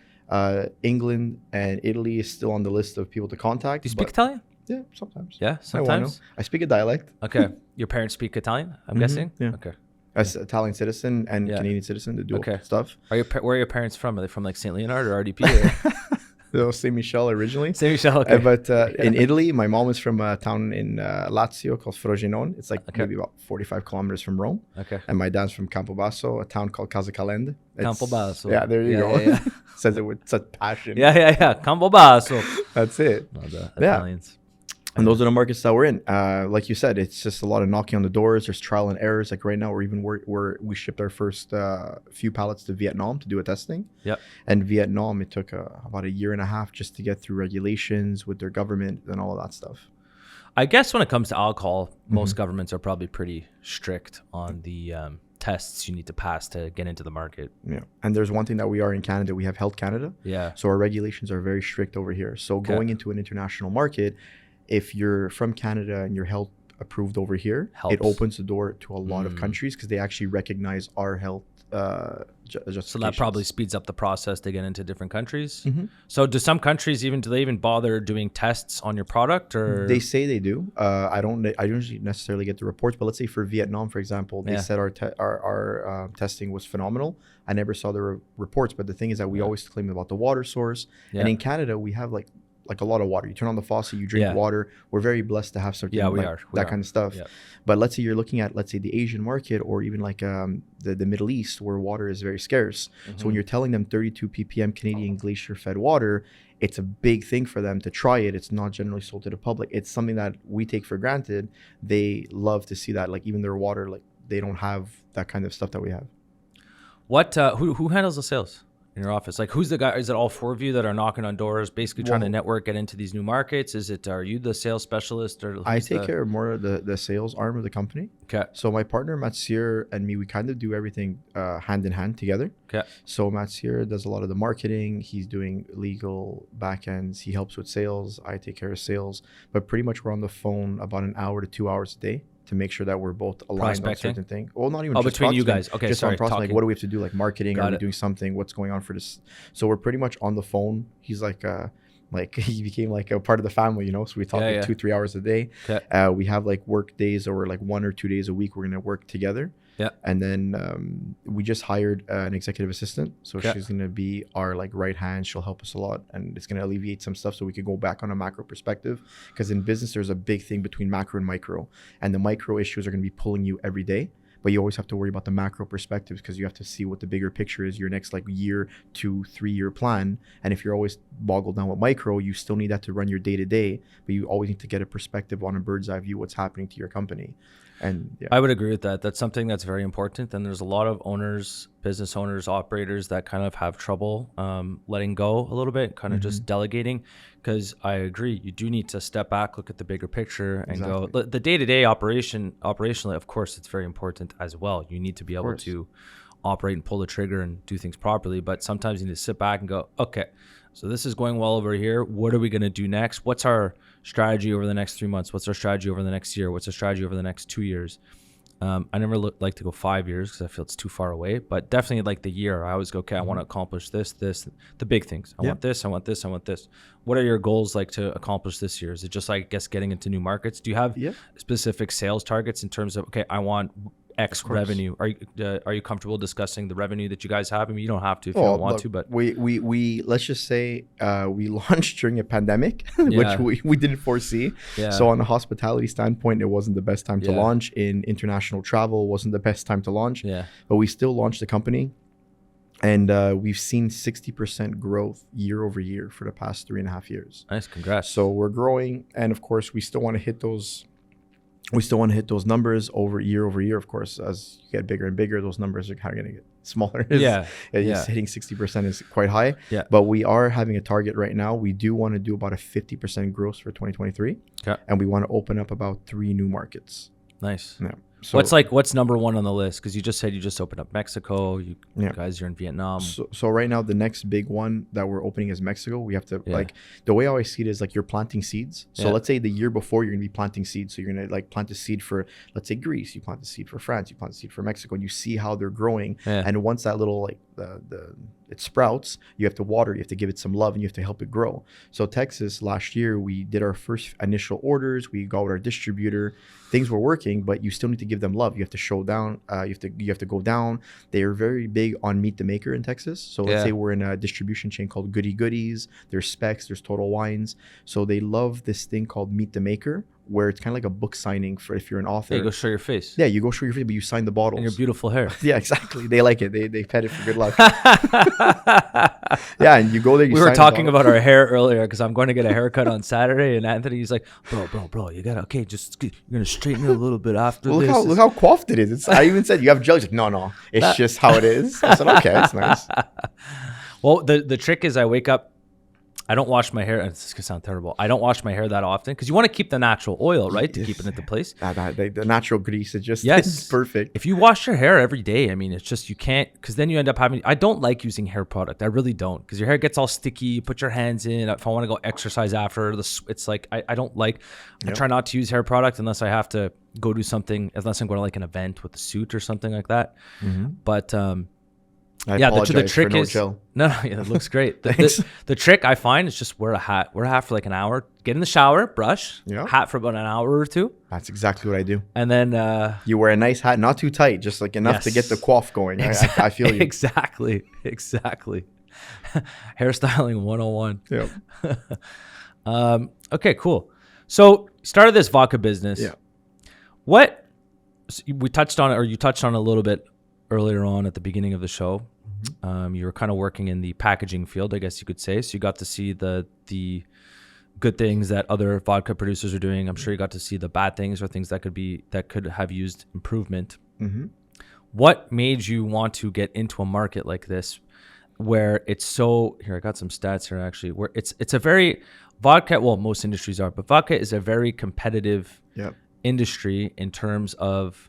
S2: England, and Italy is still on the list of people to contact.
S1: Do you speak Italian?
S2: Yeah, sometimes.
S1: Yeah, sometimes.
S2: I speak a dialect.
S1: Okay. Your parents speak Italian, I'm guessing?
S2: Yeah.
S1: Okay.
S2: As an Italian citizen and Canadian citizen to do stuff.
S1: Where are your parents from? Are they from like St. Leonard or RDP? Or?
S2: Saint Michel originally.
S1: Saint Michel, okay.
S2: But in Italy, my mom is from a town in Lazio called Frosinone. It's like maybe about 45 kilometers from Rome.
S1: Okay.
S2: And my dad's from Campobasso, a town called Casacalende.
S1: Campobasso.
S2: Yeah, there you go.
S1: Yeah.
S2: Says it with such passion.
S1: Yeah. Campobasso.
S2: That's it.
S1: Oh, the Italians.
S2: And those are the markets that we're in. Like you said, it's just a lot of knocking on the doors. There's trial and errors. Like right now, we shipped our first few pallets to Vietnam to do a testing.
S1: Yep.
S2: And Vietnam, it took about 1.5 years just to get through regulations with their government and all of that stuff.
S1: I guess when it comes to alcohol, most governments are probably pretty strict on the tests you need to pass to get into the market.
S2: Yeah. And there's one thing that we are in Canada. We have Health Canada.
S1: Yeah.
S2: So our regulations are very strict over here. So going into an international market, if you're from Canada and you're health approved over here, it opens the door to a lot of countries because they actually recognize our health justifications.
S1: So that probably speeds up the process to get into different countries.
S2: Mm-hmm.
S1: So do some countries do they even bother doing tests on your product, or
S2: They say they do. I don't usually necessarily get the reports, but let's say for Vietnam, for example, they said our testing was phenomenal. I never saw the reports, but the thing is that we always claim about the water source. Yeah. And in Canada, we have like a lot of water. You turn on the faucet, you drink water. We're very blessed to have something that kind of stuff. Yeah. But let's say you're looking at, let's say, the Asian market, or even like the Middle East, where water is very scarce. Mm-hmm. So when you're telling them 32 ppm Canadian glacier fed water, it's a big thing for them to try it. It's not generally sold to the public. It's something that we take for granted. They love to see that, like, even their water, like, they don't have that kind of stuff that we have.
S1: What who handles the sales in your office? Like, who's the guy? Is it all four of you that are knocking on doors, basically trying to network, get into these new markets? Are you the sales specialist, or
S2: I take care of more of the sales arm of the company?
S1: Okay.
S2: So my partner Mathieu and me, we kind of do everything hand in hand together. Okay. So Mathieu does a lot of the marketing. He's doing legal backends. He helps with sales. I take care of sales. But pretty much we're on the phone about an hour to 2 hours a day to make sure that we're both aligned on certain things. Well, not even just
S1: between you guys. Okay,
S2: just
S1: sorry.
S2: On process, like, what do we have to do? Like marketing, are we doing something? What's going on for this? So we're pretty much on the phone. He's like he became like a part of the family, you know? So we talk 2-3 hours a day. Okay. We have like work days, or like 1 or 2 days a week we're going to work together. Yeah. And then we just hired an executive assistant. So she's going to be our like right hand. She'll help us a lot, and it's going to alleviate some stuff so we could go back on a macro perspective. Because in business, there's a big thing between macro and micro. And the micro issues are going to be pulling you every day. But you always have to worry about the macro perspectives, because you have to see what the bigger picture is, your next like year, 2-3 year plan. And if you're always boggled down with micro, you still need that to run your day to day. But you always need to get a perspective on a bird's eye view, what's happening to your company. And
S1: I would agree with that. That's something that's very important. And there's a lot of owners, business owners, operators that kind of have trouble letting go a little bit, kind of just delegating. Because I agree, you do need to step back, look at the bigger picture, and go. The day-to-day operationally, of course, it's very important as well. You need to be able to operate and pull the trigger and do things properly. But sometimes you need to sit back and go, okay, so this is going well over here. What are we going to do next? What's our strategy over the next 3 months? What's our strategy over the next year? What's our strategy over the next 2 years? I never like to go 5 years because I feel it's too far away, but definitely like the year. I always go, okay, I want to accomplish this, the big things. I want this, I want this, I want this. What are your goals like to accomplish this year? Is it just like, I guess, getting into new markets? Do you have specific sales targets in terms of, okay, I want X revenue? Are you comfortable discussing the revenue that you guys have? I mean, you don't have to if you don't want to, but
S2: we let's just say we launched during a pandemic, which we didn't foresee. Yeah. So on a hospitality standpoint, it wasn't the best time to launch. In international travel, wasn't the best time to launch. Yeah. But we still launched the company, and we've seen 60% growth year over year for the past 3.5 years.
S1: Nice, congrats.
S2: So we're growing, and of course, we still want to hit those. We still want to hit those numbers over year. Of course, as you get bigger and bigger, those numbers are kind of going to get smaller. Hitting 60% is quite high. Yeah. But we are having a target right now. We do want to do about a 50% growth for 2023. Okay. And we want to open up about 3 new markets.
S1: Nice. Yeah. So what's number one on the list? Because you just said you just opened up Mexico. You guys, you're in Vietnam.
S2: So right now, the next big one that we're opening is Mexico. We have to like, the way I always see it is like you're planting seeds. So let's say the year before you're gonna be planting seeds. So you're gonna like plant a seed for, let's say, Greece. You plant a seed for France. You plant a seed for Mexico, and you see how they're growing. Yeah. And once that little like it sprouts, you have to water, you have to give it some love, and you have to help it grow. So Texas, last year, we did our first initial orders. We got with our distributor. Things were working, but you still need to give them love. You have to show down. You have to go down. They are very big on Meet the Maker in Texas. So let's say we're in a distribution chain called Goody Goodies. There's Specs. There's Total Wines. So they love this thing called Meet the Maker, where it's kind of like a book signing for if you're an author.
S1: Yeah, you go show your face.
S2: Yeah, you go show your face, but you sign the bottles.
S1: And your beautiful hair.
S2: Yeah, exactly. They like it. They pet it for good luck. Yeah, and you go there.
S1: We were talking about our hair earlier because I'm going to get a haircut on Saturday, and Anthony's like, bro, you gotta you're gonna straighten it a little bit after this.
S2: Look how coiffed it is. I even said you have gel. Like, no, it's just how it is. I said, okay, it's nice.
S1: Well, the trick is I wake up. I don't wash my hair. This is going to sound terrible. I don't wash my hair that often because you want to keep the natural oil, right? To keep it into place.
S2: The natural grease is just it's perfect.
S1: If you wash your hair every day, I mean, it's just you can't, because then you end up having, I don't like using hair product. I really don't, because your hair gets all sticky. You put your hands in. If I want to go exercise after, it's like, I don't like, I try not to use hair product unless I have to go do something, unless I'm going to like an event with a suit or something like that. Mm-hmm. But
S2: I
S1: Yeah, the
S2: apologize
S1: trick
S2: for no
S1: is
S2: gel.
S1: no, yeah, it looks great.
S2: Thanks.
S1: The trick I find is just wear a hat. Wear a hat for like an hour. Get in the shower, brush,
S2: Yeah.
S1: hat for about an hour or two,
S2: That's exactly what I do.
S1: and then
S2: You wear a nice hat, not too tight, just like enough to get the
S1: Yes.
S2: coif going. I feel you.
S1: Exactly. Hairstyling 101.
S2: Yeah.
S1: Okay, cool. So started this vodka business.
S2: Yeah.
S1: What we touched on it, or you touched on it a little bit earlier on at the beginning of the show. You were kind of working in the packaging field, I guess you could say. So you got to see the good things that other vodka producers are doing. I'm sure you got to see the bad things or things that could have used improvement.
S2: Mm-hmm.
S1: What made you want to get into a market like this, where it's so? Here, I got some stats here actually. Where it's a very vodka. Well, most industries are, but vodka is a very competitive
S2: Yep.
S1: industry in terms of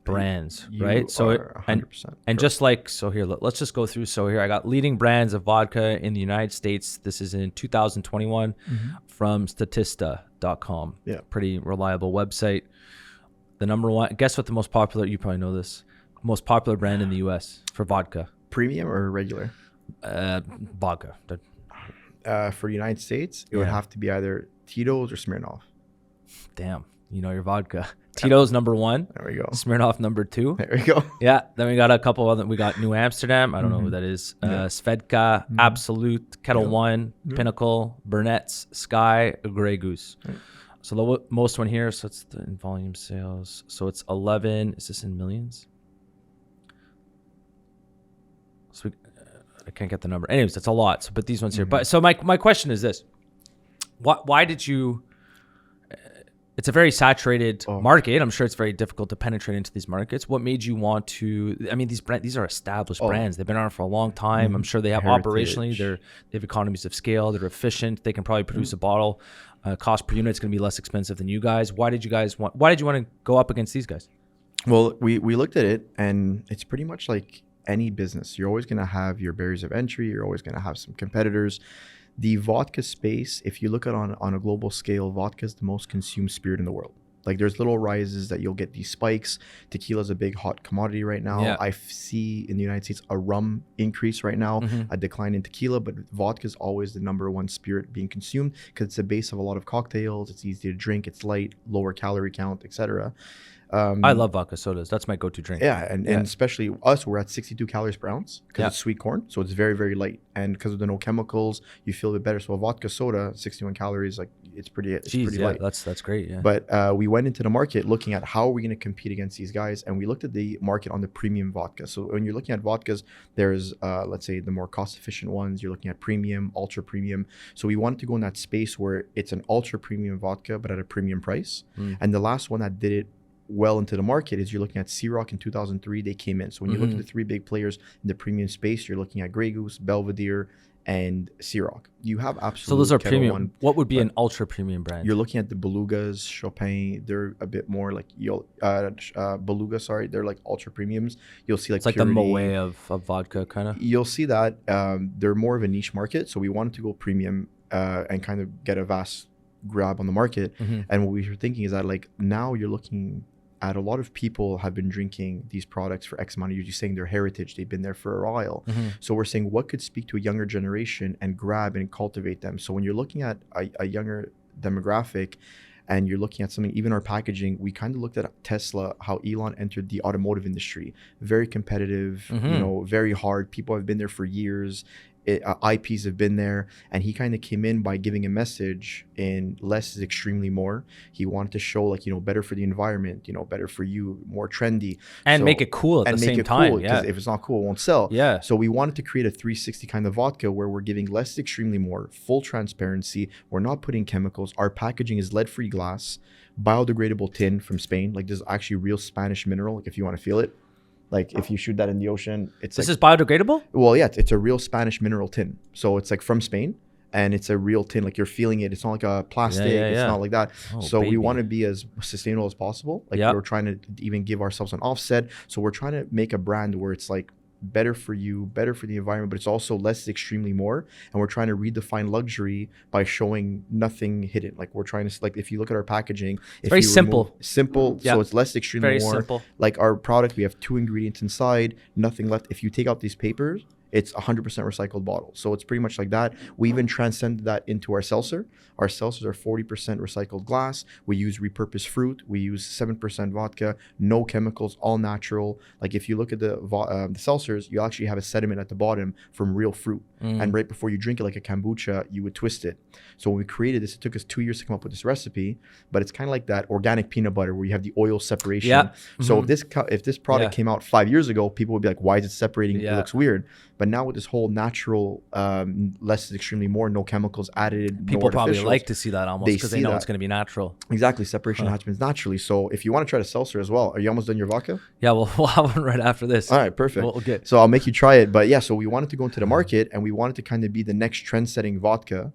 S1: brands,
S2: You
S1: right? So
S2: are 100%
S1: and just like so here, let's just go through. So here I got leading brands of vodka in the United States. This is in 2021 from Statista.com.
S2: Yeah.
S1: Pretty reliable website. The number one, guess what the most popular, you probably know this, most popular brand in the US for vodka.
S2: Premium or regular?
S1: Vodka.
S2: For the United States, it would have to be either Tito's or Smirnoff.
S1: Damn, you know your vodka. Tito's number one.
S2: There we go.
S1: Smirnoff number two.
S2: There we go.
S1: Yeah. Then we got a couple other. We got New Amsterdam. I don't know who that is. Svedka, Absolute, Kettle One, Pinnacle, Burnett's, Sky, Grey Goose. So the most one here. So it's in volume sales. So it's 11. Is this in millions? So I can't get the number. Anyways, that's a lot. So, but these ones here. But so my question is this: why did you? It's a very saturated market. I'm sure it's very difficult to penetrate into these markets. What made you want to? I mean, these are established brands. They've been around for a long time. I'm sure they have operationally. They have economies of scale. They're efficient. They can probably produce a bottle. Cost per unit is going to be less expensive than you guys. Why did you want to go up against these guys?
S2: Well, we looked at it, and it's pretty much like any business. You're always going to have your barriers of entry. You're always going to have some competitors. The vodka space, if you look at on a global scale, vodka is the most consumed spirit in the world. Like there's little rises that you'll get these spikes. Tequila is a big hot commodity right now.
S1: Yeah.
S2: I see in the United States a rum increase right now, a decline in tequila, but vodka is always the number one spirit being consumed because it's the base of a lot of cocktails. It's easy to drink. It's light, lower calorie count, etc.
S1: I love vodka sodas. That's my go-to drink.
S2: Yeah, and especially us, we're at 62 calories per ounce because it's sweet corn, so it's very, very light. And because of the no chemicals, you feel a bit better. So a vodka soda, 61 calories, like it's pretty light.
S1: That's great. Yeah.
S2: But we went into the market looking at how are we going to compete against these guys, and we looked at the market on the premium vodka. So when you're looking at vodkas, there's let's say the more cost-efficient ones. You're looking at premium, ultra premium. So we wanted to go in that space where it's an ultra premium vodka, but at a premium price. And the last one that did it well into the market is you're looking at Ciroc in 2003. They came in. So when you look at the three big players in the premium space, you're looking at Grey Goose, Belvedere, and Ciroc. You have Absolute.
S1: So those are
S2: Kettle
S1: premium.
S2: One,
S1: what would be an ultra premium brand?
S2: you're looking at the Belugas, Chopin. They're a bit more like Beluga. Sorry, they're like ultra premiums. You'll see like
S1: it's like
S2: Purity.
S1: the Moet of vodka, kind of.
S2: You'll see that they're more of a niche market. So we wanted to go premium and kind of get a vast grab on the market. And what we were thinking is that like now you're looking at a lot of people have been drinking these products for X amount of years. You're saying their heritage, they've been there for a while. So we're saying what could speak to a younger generation and grab and cultivate them. So when you're looking at a younger demographic and you're looking at something, even our packaging, we kind of looked at Tesla, how Elon entered the automotive industry. Very competitive, you know, very hard. People have been there for years. IPs have been there, and he kind of came in by giving a message in less is extremely more. He wanted to show like, you know, better for the environment, you know, better for you, more trendy,
S1: and make it cool at the same time.
S2: Cool, because if it's not cool, it won't sell.
S1: Yeah.
S2: So we wanted to create a 360 kind of vodka where we're giving less is extremely more, full transparency. We're not putting chemicals. Our packaging is lead-free glass, biodegradable tin from Spain. Like this is actually real Spanish mineral. Like if you want to feel it. Like if you shoot that in the ocean, it's
S1: This is biodegradable?
S2: Well, yeah, it's a real Spanish mineral tin. So it's like from Spain and it's a real tin. Like you're feeling it. It's not like a plastic. It's not like that. So we want to be as sustainable as possible. Like we're trying to even give ourselves an offset. So we're trying to make a brand where it's like better for you, better for the environment, but it's also less extremely more. And we're trying to redefine luxury by showing nothing hidden. Like we're trying to, like if you look at our packaging,
S1: It's very simple.
S2: Simple,
S1: Yeah.
S2: so it's less extremely
S1: Very
S2: more.
S1: simple.
S2: Like our product, we have 2 ingredients inside, nothing left. If you take out these papers, it's 100% recycled bottle. So it's pretty much like that. We even transcended that into our seltzer. Our seltzers are 40% recycled glass. We use repurposed fruit. We use 7% vodka, no chemicals, all natural. Like if you look at the seltzers, you actually have a sediment at the bottom from real fruit. And right before you drink it, like a kombucha, you would twist it. So when we created this, it took us 2 years to come up with this recipe, but it's kind of like that organic peanut butter where you have the oil separation.
S1: Yeah.
S2: So if this product
S1: Yeah.
S2: came out 5 years ago, people would be like, why is it separating?
S1: Yeah.
S2: It looks weird. But now with this whole natural, less is extremely more, no chemicals added,
S1: People
S2: no
S1: probably
S2: artificials.
S1: like to see that almost because they
S2: see
S1: know
S2: that.
S1: it's going to be natural.
S2: Exactly. Separation happens naturally. So if you want to try the seltzer as well, are you almost done your vodka?
S1: Yeah, we'll have one right after this.
S2: All right, perfect.
S1: We'll get.
S2: So I'll make you try it. But yeah, so we wanted to go into the market and we wanted to kind of be the next trend-setting vodka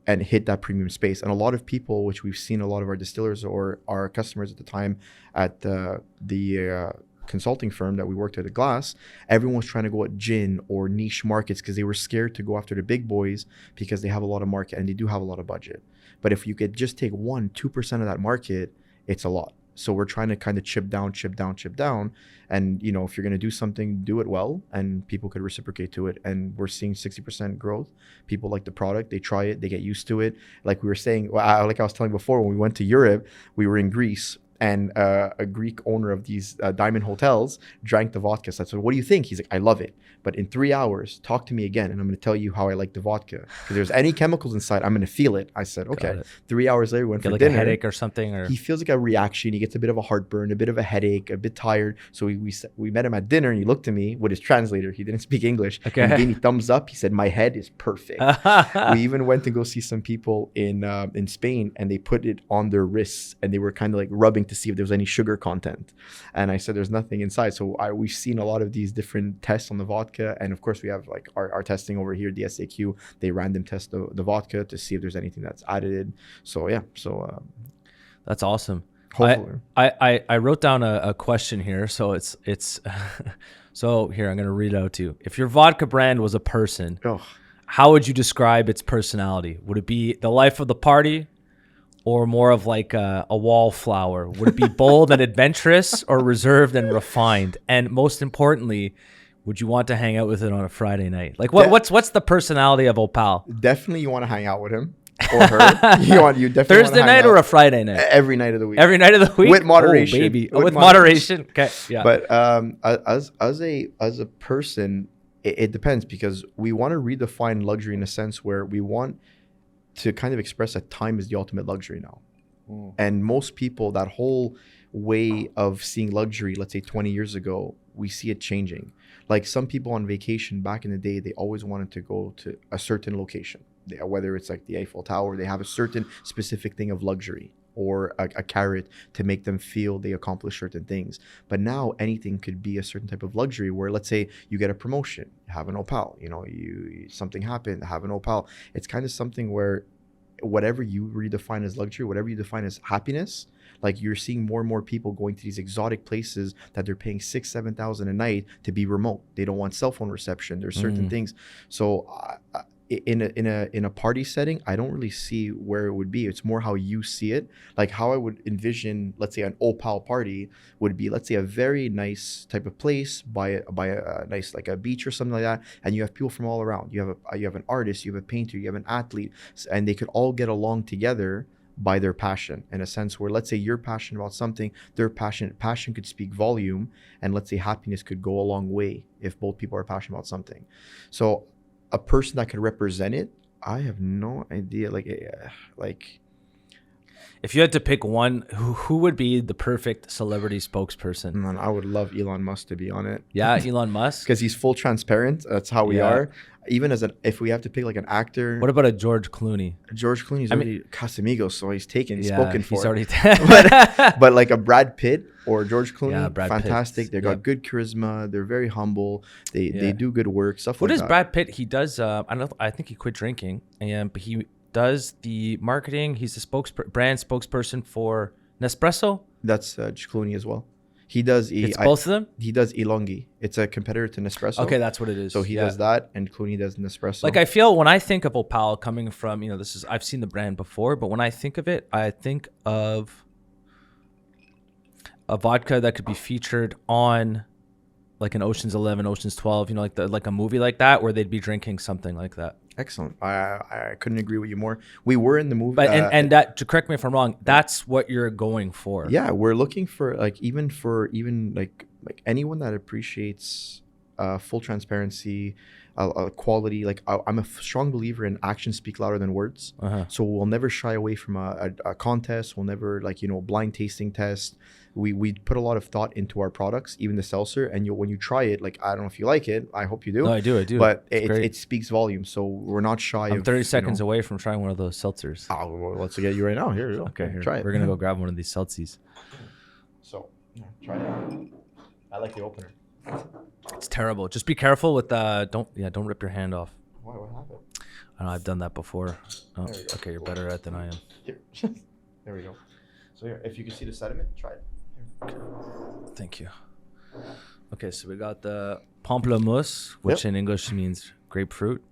S2: and hit that premium space. And a lot of people, which we've seen a lot of our distillers or our customers at the time at the consulting firm that we worked at Glass, everyone was trying to go at gin or niche markets because they were scared to go after the big boys because they have a lot of market and they do have a lot of budget. But if you could just take 1-2% of that market, it's a lot. So we're trying to kind of chip down. And, you know, if you're going to do something, do it well and people could reciprocate to it. And we're seeing 60% growth. People like the product. They try it. They get used to it. Like we were saying, like I was telling before, when we went to Europe, we were in Greece. And a Greek owner of these diamond hotels drank the vodka. So I said, what do you think? He's like, I love it. But in 3 hours, talk to me again. And I'm going to tell you how I like the vodka. If there's any chemicals inside, I'm going to feel it. I said, okay. 3 hours later, we went
S1: Get
S2: for
S1: like
S2: dinner.
S1: a headache or something, or
S2: He feels like a reaction. He gets a bit of a heartburn, a bit of a headache, a bit tired. So we met him at dinner and he looked at me with his translator. He didn't speak English.
S1: Okay.
S2: And he gave me thumbs up. He said, my head is perfect. We even went to go see some people in Spain and they put it on their wrists and they were kind of like rubbing to see if there was any sugar content. And I said, there's nothing inside. So we've seen a lot of these different tests on the vodka. And of course we have like our testing over here, the SAQ, they random test the vodka to see if there's anything that's added. So yeah,
S1: that's awesome.
S2: hopefully.
S1: I wrote down a question here. So it's so here, I'm going to read it out to you. If your vodka brand was a person, how would you describe its personality? Would it be the life of the party? Or more of like a wallflower? Would it be bold and adventurous or reserved and refined? And most importantly, would you want to hang out with it on a Friday night? Like what's the personality of Aupale?
S2: Definitely you want to hang out with him or her. you definitely
S1: Thursday
S2: wanna hang
S1: night or
S2: out
S1: a Friday night?
S2: every night of the week.
S1: Every night of the week?
S2: With moderation.
S1: Oh, baby.
S2: With
S1: With moderation. Okay. Yeah.
S2: But as a person, it depends because we want to redefine luxury in a sense where we want to kind of express that time is the ultimate luxury now. And most people, that whole way of seeing luxury, let's say 20 years ago, we see it changing. Like some people on vacation back in the day, they always wanted to go to a certain location. Whether it's like the Eiffel Tower, they have a certain specific thing of luxury or a carrot to make them feel they accomplish certain things. But now anything could be a certain type of luxury where, let's say you get a promotion, have an Aupale, something happened, have an Aupale. It's kind of something where whatever you redefine as luxury, whatever you define as happiness, like you're seeing more and more people going to these exotic places that they're paying $6,000-7,000 a night to be remote. They don't want cell phone reception. There's certain things. So in a party setting, I don't really see where it would be. It's more how you see it. Like how I would envision, let's say an Aupale party would be, let's say a very nice type of place by a nice, like a beach or something like that. And you have people from all around. You have an artist, you have a painter, you have an athlete, and they could all get along together by their passion, in a sense where, let's say you're passionate about something, their passion could speak volume, and let's say happiness could go a long way if both people are passionate about something. So a person that could represent it, I have no idea. Like
S1: if you had to pick one, who would be the perfect celebrity spokesperson?
S2: man, I would love Elon Musk to be on it.
S1: Yeah, Elon Musk.
S2: Because he's full transparent. That's how we are. Even if we have to pick like an actor.
S1: What about a George Clooney?
S2: George Clooney's already Casamigos, so he's taken. He's spoken for.
S1: He's already.
S2: but like a Brad Pitt or George Clooney,
S1: Brad
S2: fantastic.
S1: Pitt.
S2: They got good charisma. They're very humble. They do good work. Stuff
S1: What
S2: like
S1: is
S2: that.
S1: Brad Pitt? He does. I think he quit drinking, but he does the marketing. He's the brand spokesperson for Nespresso.
S2: That's Clooney as well. He does.
S1: It's both of them?
S2: He does Elonghi. It's a competitor to Nespresso.
S1: Okay, that's what it is.
S2: So he does that, and Clooney does Nespresso.
S1: Like, I feel when I think of Aupale coming from, I've seen the brand before, but when I think of it, I think of a vodka that could be featured on like an Ocean's 11, Ocean's 12, like a movie like that, where they'd be drinking something like that.
S2: Excellent. I couldn't agree with you more. We were in the movie.
S1: But, and that, to correct me if I'm wrong, that's what you're going for.
S2: Yeah, we're looking for like even like anyone that appreciates full transparency, quality. Like I'm a strong believer in actions speak louder than words. So we'll never shy away from a contest. We'll never blind tasting test. We put a lot of thought into our products, even the seltzer. And when you try it, like, I don't know if you like it. I hope you do.
S1: No, I do.
S2: But it speaks volumes. So we're not shy.
S1: I'm 30 seconds away from trying one of those seltzers.
S2: Oh, well, let's get you right now. Here you go.
S1: Okay, here.
S2: Try it.
S1: We're gonna go grab one of these seltzies.
S2: So try it. I like the opener.
S1: It's terrible. Just be careful with don't rip your hand off.
S2: Why? What happened?
S1: I know I've done that before. Oh, okay, you're better at it than I am.
S2: Here. There we go. So here, if you can see the sediment, try it. Here.
S1: Thank you. Okay, so we got the pamplemousse, which in English means grapefruit.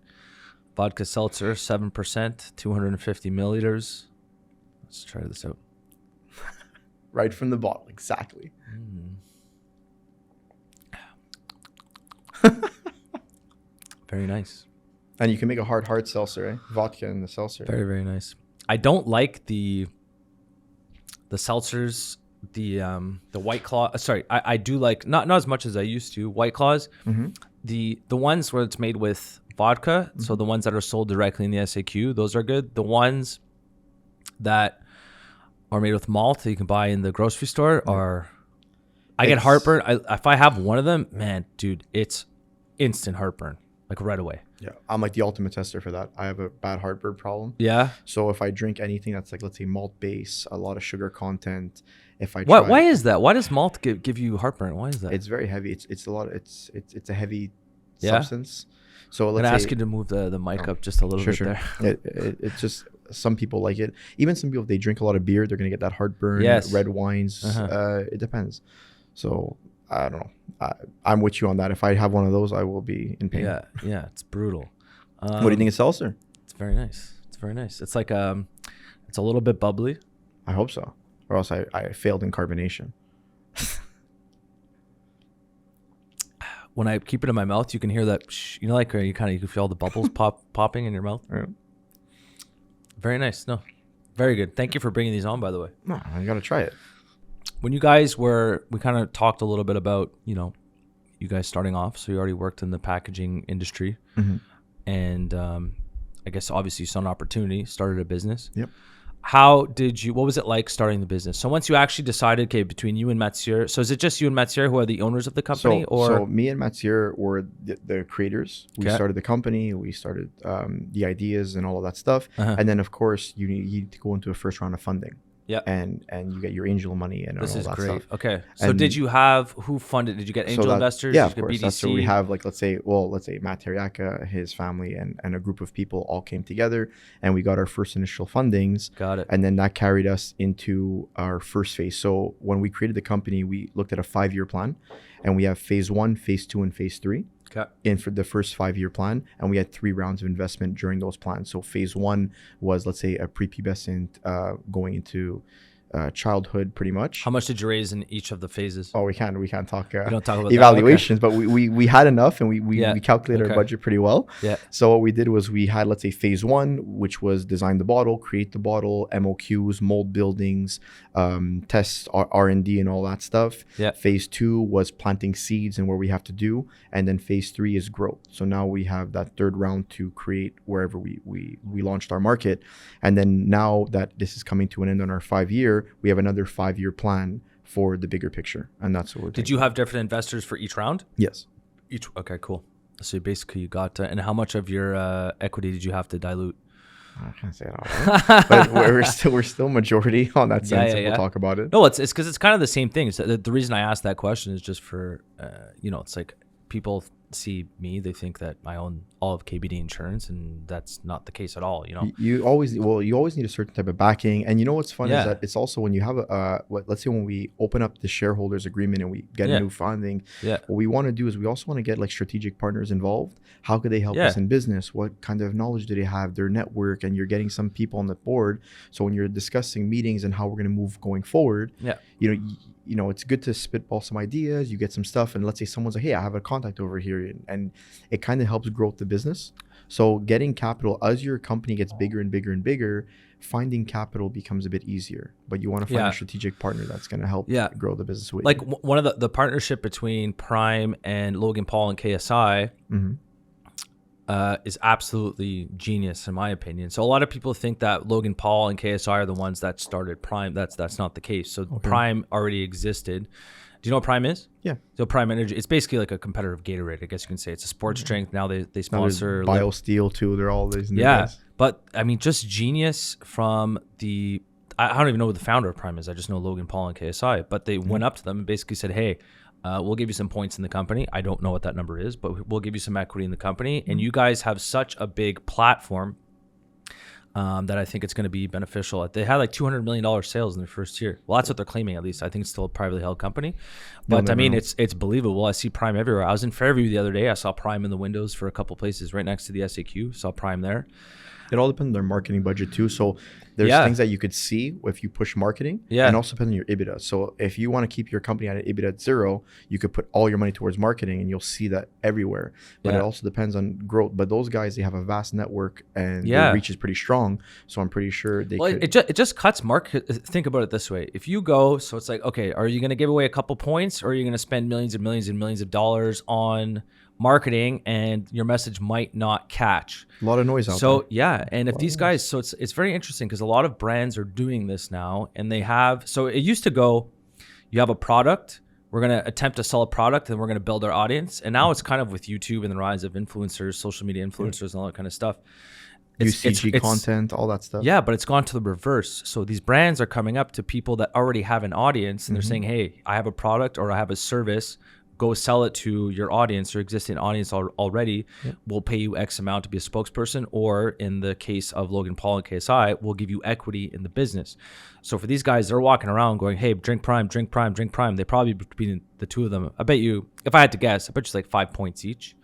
S1: Vodka seltzer, 7%, 250 milliliters. Let's try this out.
S2: Right from the bottle, exactly.
S1: Very nice.
S2: And you can make a hard seltzer, eh? Vodka and the seltzer.
S1: Very, very nice. I don't like the seltzers, the White Claw. Sorry, I do like not as much as I used to. White Claws, the ones where it's made with vodka. So the ones that are sold directly in the SAQ, those are good. The ones that are made with malt that you can buy in the grocery store are. I get heartburn. If I have one of them, man, dude, it's instant heartburn, like right away.
S2: Yeah, I'm like the ultimate tester for that. I have a bad heartburn problem.
S1: Yeah.
S2: So if I drink anything that's like, let's say, malt base, a lot of sugar content, if I
S1: why is that? Why does malt give you heartburn? Why is that?
S2: It's very heavy. It's a lot. It's a heavy substance. So
S1: I'm gonna ask you to move the mic up just a little bit there.
S2: It's just some people like it. Even some people, if they drink a lot of beer, they're gonna get that heartburn.
S1: Yes.
S2: Red wines. It depends. So I don't know. I'm with you on that. If I have one of those, I will be in pain.
S1: Yeah, it's brutal.
S2: What do you think of seltzer?
S1: It's very nice. It's very nice. It's like it's a little bit bubbly.
S2: I hope so, or else I failed in carbonation.
S1: When I keep it in my mouth, you can hear that. Like you can feel all the bubbles popping in your mouth.
S2: Right.
S1: Very nice. No, very good. Thank you for bringing these on, by the way.
S2: No, I gotta try it.
S1: When you guys we kind of talked a little bit about, you guys starting off. So you already worked in the packaging industry. And I guess obviously you saw an opportunity, started a business.
S2: Yep.
S1: What was it like starting the business? So once you actually decided, okay, between you and Mathieu, so is it just you and Mathieu who are the owners of the company?
S2: So me and Mathieu were the creators. We started the company. We started the ideas and all of that stuff. And then, of course, you need to go into a first round of funding.
S1: Yeah.
S2: And you get your angel money and all that stuff. This is great.
S1: Okay. So did you have, who funded? Did you get angel investors?
S2: Yeah,
S1: of
S2: course.
S1: BDC?
S2: That's where we have, like, let's say Matt Teriaka, his family, and a group of people all came together, and we got our first initial fundings.
S1: Got it.
S2: And then that carried us into our first phase. So when we created the company, we looked at a 5-year plan, and we have phase 1, phase 2, and phase 3.
S1: Okay.
S2: In for the first 5-year plan, and we had 3 rounds of investment during those plans. So phase 1 was, let's say, a prepubescent going into childhood, pretty much.
S1: How much did you raise in each of the phases?
S2: Oh, we can't talk,
S1: we don't talk about
S2: evaluations, but we had enough, and we calculated our budget pretty well.
S1: Yeah.
S2: So what we did was we had, let's say, phase 1, which was design the bottle, create the bottle, MOQs, mold buildings, tests, R&D, and all that stuff.
S1: Yeah.
S2: Phase 2 was planting seeds and what we have to do, and then phase 3 is growth. So now we have that 3rd round to create wherever we launched our market, and then now that this is coming to an end on our 5-year, we have another 5-year plan for the bigger picture, and that's what we're
S1: Did you have different investors for each round?
S2: Yes.
S1: Okay, cool. So basically you got and how much of your equity did you have to dilute?
S2: I can't say it all, but we're still majority on that sense. We'll talk about it.
S1: No, it's because it's kind of the same thing. So the reason I asked that question is just for it's like people see me, they think that I own all of KBD Insurance, and that's not the case at all.
S2: You always need a certain type of backing. And you know what's fun is
S1: Yeah.
S2: that it's also when you have let's say when we open up the shareholders agreement and we get
S1: Yeah.
S2: new funding,
S1: Yeah.
S2: what we want to do is we also want to get like strategic partners involved. How could they help
S1: Yeah.
S2: us in business? What kind of knowledge do they have? Their network, and you're getting some people on the board. So when you're discussing meetings and how we're going to move going forward,
S1: Yeah.
S2: you know, it's good to spitball some ideas. You get some stuff, and let's say someone's like, "Hey, I have a contact over here," and it kind of helps grow the business. So getting capital as your company gets bigger and bigger and bigger, finding capital becomes a bit easier. But you want to find
S1: Yeah.
S2: a strategic partner that's going to help
S1: Yeah.
S2: grow the business with
S1: Like
S2: you.
S1: one of the partnership between Prime and Logan Paul and KSI
S2: Mhm.
S1: is absolutely genius in my opinion. So a lot of people think that Logan Paul and KSI are the ones that started Prime. That's not the case. So Prime already existed. Do you know what Prime is?
S2: Yeah.
S1: So Prime Energy, it's basically like a competitor of Gatorade, I guess you can say. It's a sports drink. Now they
S2: Now there's
S1: sponsor
S2: BioSteel too. They're all these new
S1: Yeah,
S2: guys.
S1: but I mean, just genius from I don't even know who the founder of Prime is. I just know Logan Paul and KSI. But they went up to them and basically said, "Hey, we'll give you some points in the company. I don't know what that number is, but we'll give you some equity in the company. And you guys have such a big platform that I think it's going to be beneficial." They had like $200 million sales in their first year. Well, that's what they're claiming, at least. I think it's still a privately held company. But I mean, it's believable. I see Prime everywhere. I was in Fairview the other day. I saw Prime in the windows for a couple places right next to the SAQ. Saw Prime there.
S2: It all depends on their marketing budget too. So there's things that you could see if you push marketing, and also depends on your EBITDA. So if you want to keep your company at an EBITDA at 0, you could put all your money towards marketing, and you'll see that everywhere. But it also depends on growth. But those guys, they have a vast network, and their reach is pretty strong. So I'm pretty sure they could.
S1: It just cuts market. Think about it this way. If you go, so it's like, okay, are you going to give away a couple points, or are you going to spend millions and millions and millions of dollars on marketing, and your message might not catch?
S2: A lot of noise out there.
S1: So yeah, and if these guys, so it's very interesting because a lot of brands are doing this now, and they have. So it used to go, you have a product, we're going to attempt to sell a product, and we're going to build our audience. And now it's kind of with YouTube and the rise of influencers, social media influencers, and all that kind of stuff.
S2: UCG content, all that stuff.
S1: Yeah, but it's gone to the reverse. So these brands are coming up to people that already have an audience, and they're saying, "Hey, I have a product or I have a service. Go sell it to your audience, your existing audience already. We'll pay you X amount to be a spokesperson, or in the case of Logan Paul and KSI, we'll give you equity in the business." So for these guys, they're walking around going, "Hey, drink Prime, drink Prime, drink Prime." They probably, between the two of them, I bet you, if I had to guess, I bet you it's like 5 points each.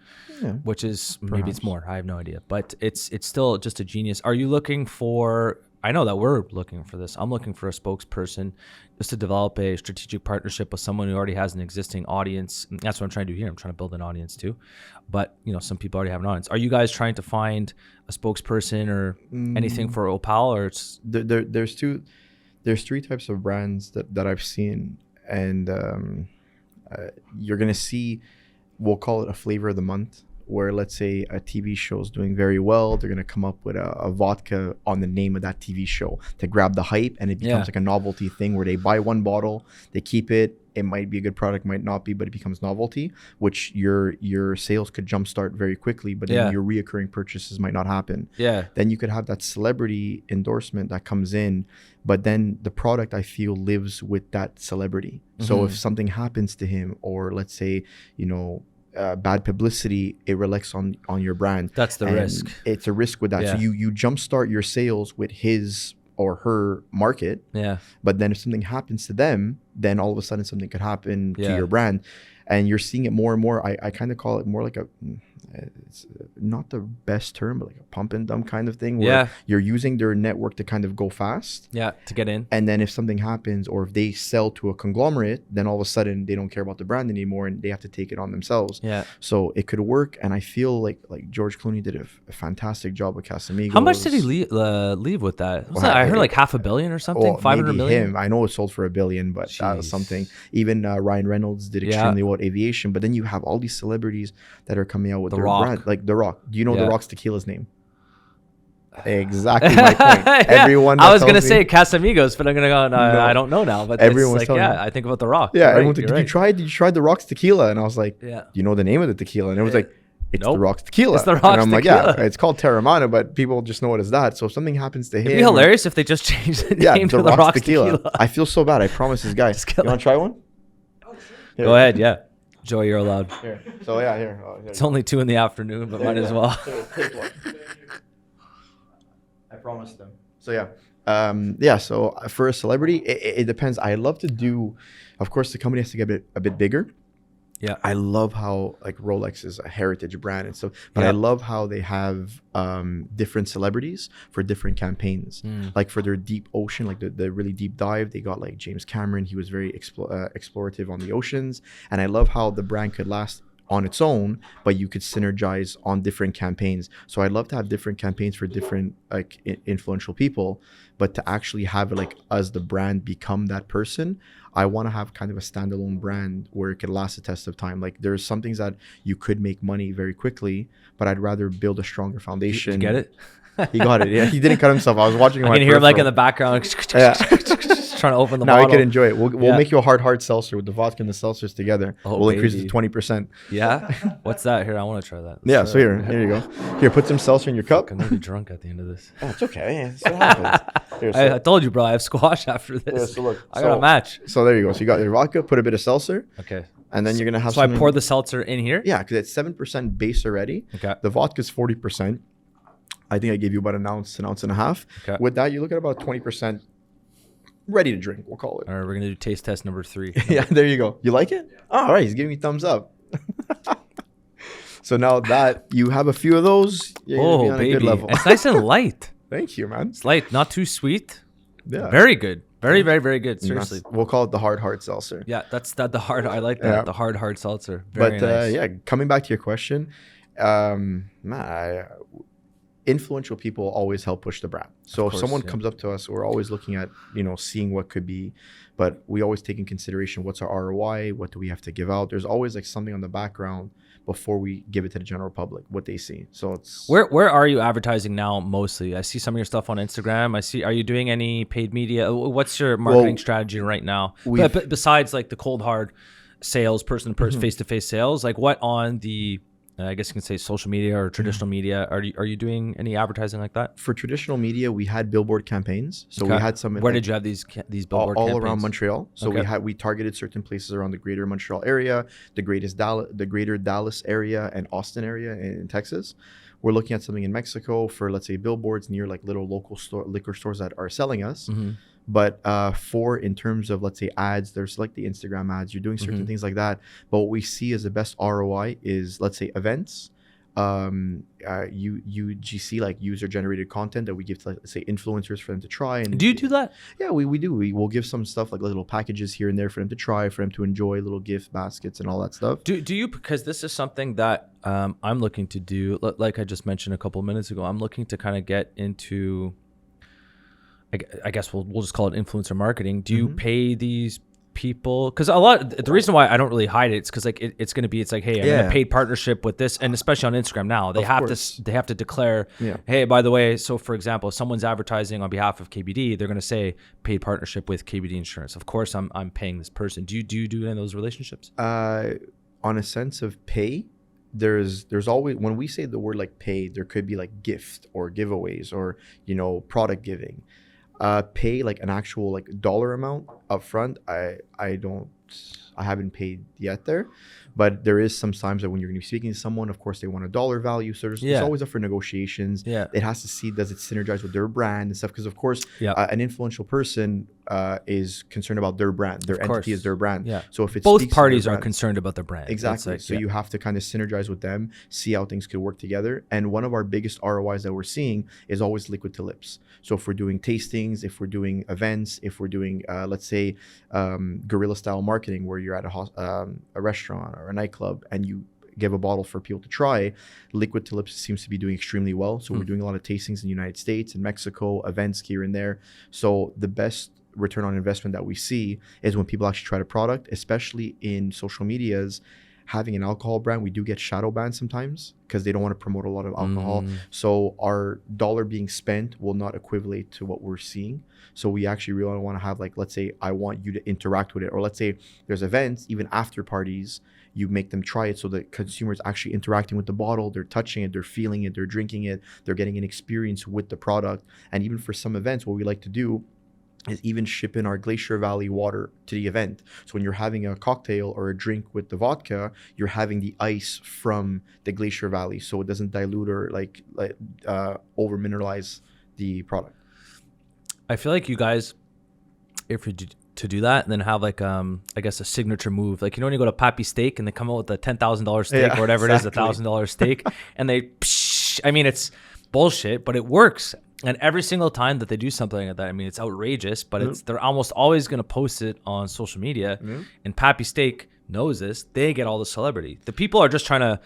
S1: Which is maybe it's more. I have no idea, but it's still just a genius. Are you looking for? I know that we're looking for this. I'm looking for a spokesperson just to develop a strategic partnership with someone who already has an existing audience. And that's what I'm trying to do here. I'm trying to build an audience too, but some people already have an audience. Are you guys trying to find a spokesperson or anything for Aupale, or it's
S2: there's 3 types of brands that I've seen, and you're gonna see, we'll call it a flavor of the month, where let's say a TV show is doing very well, they're going to come up with a vodka on the name of that TV show to grab the hype, and it becomes like a novelty thing where they buy one bottle, they keep it. It might be a good product, might not be, but it becomes novelty, which your sales could jumpstart very quickly, but then your reoccurring purchases might not happen. Then you could have that celebrity endorsement that comes in, but then the product, I feel, lives with that celebrity. So if something happens to him, or let's say, bad publicity, it reflects on your brand.
S1: That's the risk.
S2: It's a risk with that. So you jumpstart your sales with his or her market. But then if something happens to them, then all of a sudden something could happen to your brand. And you're seeing it more and more. I kind of call it more like it's not the best term, but like a pump and dump kind of thing, where you're using their network to kind of go fast.
S1: To get in.
S2: And then if something happens, or if they sell to a conglomerate, then all of a sudden they don't care about the brand anymore, and they have to take it on themselves. So it could work. And I feel like George Clooney did a fantastic job with Casamigos.
S1: How much did he leave with that? I heard like $500 million or something. 500 million.
S2: I know it sold for $1 billion, but that was something. Even Ryan Reynolds did extremely well at aviation. But then you have all these celebrities that are coming out with their brand, like The Rock. Do you know The Rock's tequila's name? Exactly my point. Everyone.
S1: I was gonna say Casamigos, but I'm gonna go. No, I don't know now. But everyone's like, I think about The Rock.
S2: Yeah, everyone's like, did you try The Rock's tequila? And I was like, do you know the name of the tequila? And it was like, it's The Rock's tequila.
S1: It's The Rock's tequila.
S2: And I'm like, yeah, it's called Terramana, but people just know it as that. So if something happens to him,
S1: it'd be hilarious if they just changed the name to The Rock's tequila.
S2: I feel so bad. I promise this guy. You want to try one?
S1: Go ahead. Yeah. Joey, you're allowed.
S2: Here. So yeah, here. Oh, here
S1: It's only 2 PM, but might as well.
S2: Here, take one. I promised them. So yeah. So for a celebrity, it depends. I love to do, of course, the company has to get a bit bigger.
S1: Yeah.
S2: I love how like Rolex is a heritage brand and stuff, but I love how they have different celebrities for different campaigns. Like for their deep ocean, like the really deep dive, they got like James Cameron. He was very explorative on the oceans, and I love how the brand could last on its own, but you could synergize on different campaigns. So I'd love to have different campaigns for different like influential people, but to actually have like us the brand become that person, I want to have kind of a standalone brand where it could last the test of time. Like there's some things that you could make money very quickly, but I'd rather build a stronger foundation.
S1: Did you get it?
S2: He got it. Yeah, he didn't cut himself. I was watching him.
S1: I can hear him like in the background.
S2: Yeah.
S1: Trying to open the
S2: now
S1: bottle.
S2: we can enjoy it. We'll make you a hard seltzer with the vodka and the seltzers together. We'll increase it to 20%.
S1: Yeah? What's that? Here, I want to try that.
S2: Yeah, so here you go. Here, put some seltzer in your cup.
S1: I'm going to be drunk at the end of this.
S2: Oh, it's okay. That's what happens. Here,
S1: I told you, bro. I have squash after this.
S2: Yeah, so look,
S1: I got a match.
S2: So there you go. So you got your vodka, put a bit of seltzer.
S1: Okay.
S2: And then you're going to have
S1: So I pour the seltzer in here?
S2: Yeah, because it's 7% base already.
S1: Okay.
S2: The vodka's 40%. I think I gave you about an ounce and a half.
S1: Okay.
S2: With that, you look at about 20% ready to drink, we'll call it.
S1: All right, we're going to do taste test number 3.
S2: Yeah, there you go. You like it? Oh, all right, he's giving me thumbs up. So now that you have a few of those, you're gonna be on a good level.
S1: It's nice and light.
S2: Thank you, man.
S1: It's light, not too sweet.
S2: Yeah.
S1: Very good. Very, very, very good. Seriously.
S2: We'll call it the hard seltzer.
S1: Yeah, that's the hard. I like that.
S2: Yeah.
S1: The hard seltzer. Very
S2: But
S1: nice.
S2: yeah, coming back to your question, influential people always help push the brand. So if someone comes up to us, we're always looking at, seeing what could be, but we always take in consideration what's our ROI, what do we have to give out. There's always like something on the background before we give it to the general public, what they see. So it's
S1: where are you advertising now mostly? I see some of your stuff on Instagram. Are you doing any paid media? What's your marketing strategy right now? But besides like the cold hard sales, person to person, face to face sales, like what on the I guess you can say social media or traditional media. Are you doing any advertising like that?
S2: For traditional media, we had billboard campaigns. So we had some.
S1: Where did you have these billboard
S2: all
S1: campaigns?
S2: around Montreal. So we targeted certain places around the greater Montreal area, the greater Dallas area, and Austin area in Texas. We're looking at something in Mexico for, let's say, billboards near like little local liquor stores that are selling us. But in terms of, let's say, ads, there's like the Instagram ads, you're doing certain things like that. But what we see as the best ROI is, let's say, events, UGC, like user generated content that we give to, let's say, influencers for them to try. And
S1: do you do that?
S2: Yeah, we do. We will give some stuff like little packages here and there for them to try, for them to enjoy, little gift baskets and all that stuff.
S1: Do you, because this is something that I'm looking to do, like I just mentioned a couple of minutes ago, I'm looking to kind of get into, I guess we'll just call it influencer marketing. Do you pay these people? Because the reason why I don't really hide it's because like it's going to be, it's like, hey, I'm in a paid partnership with this, and especially on Instagram now, they have to declare, hey, by the way, so for example, if someone's advertising on behalf of KBD, they're going to say paid partnership with KBD Insurance. Of course, I'm paying this person. Do you do any of those relationships?
S2: On a sense of pay, there's always, when we say the word like pay, there could be like gift or giveaways or product giving. Pay like an actual like dollar amount up front, I haven't paid yet there, but there is some times that when you're going to be speaking to someone, of course they want a dollar value, so there's always up for negotiations. It has to see, does it synergize with their brand and stuff, because of course an influential person is concerned about their brand, their entity is their brand. So if it's
S1: both parties are concerned about their brand,
S2: exactly,
S1: like,
S2: so you have to kind of synergize with them, see how things could work together. And one of our biggest ROIs that we're seeing is always liquid to lips. So if we're doing tastings, if we're doing events, if we're doing let's say guerrilla style marketing where you're at a restaurant or a nightclub and you give a bottle for people to try, liquid to lips seems to be doing extremely well. So we're doing a lot of tastings in the United States and Mexico, events here and there. So the best return on investment that we see is when people actually try the product, especially in social medias. Having an alcohol brand, we do get shadow banned sometimes because they don't want to promote a lot of alcohol. So our dollar being spent will not equivalent to what we're seeing. So we actually really want to have, like, let's say I want you to interact with it, or let's say there's events, even after parties, you make them try it so that consumers actually interacting with the bottle, they're touching it, they're feeling it, they're drinking it, they're getting an experience with the product. And even for some events, what we like to do is even shipping our Glacier Valley water to the event. So when you're having a cocktail or a drink with the vodka, you're having the ice from the Glacier Valley, so it doesn't dilute or over mineralize the product.
S1: I feel like you guys, if you to do that, and then have like I guess a signature move, like when you go to Pappy Steak and they come out with a $10,000 steak or whatever exactly. It is, $1,000 steak, and they, I mean, it's bullshit, but it works. And every single time that they do something like that, I mean, it's outrageous, but they're almost always going to post it on social media. And Pappy Steak knows this. They get all the celebrity. The people are just trying to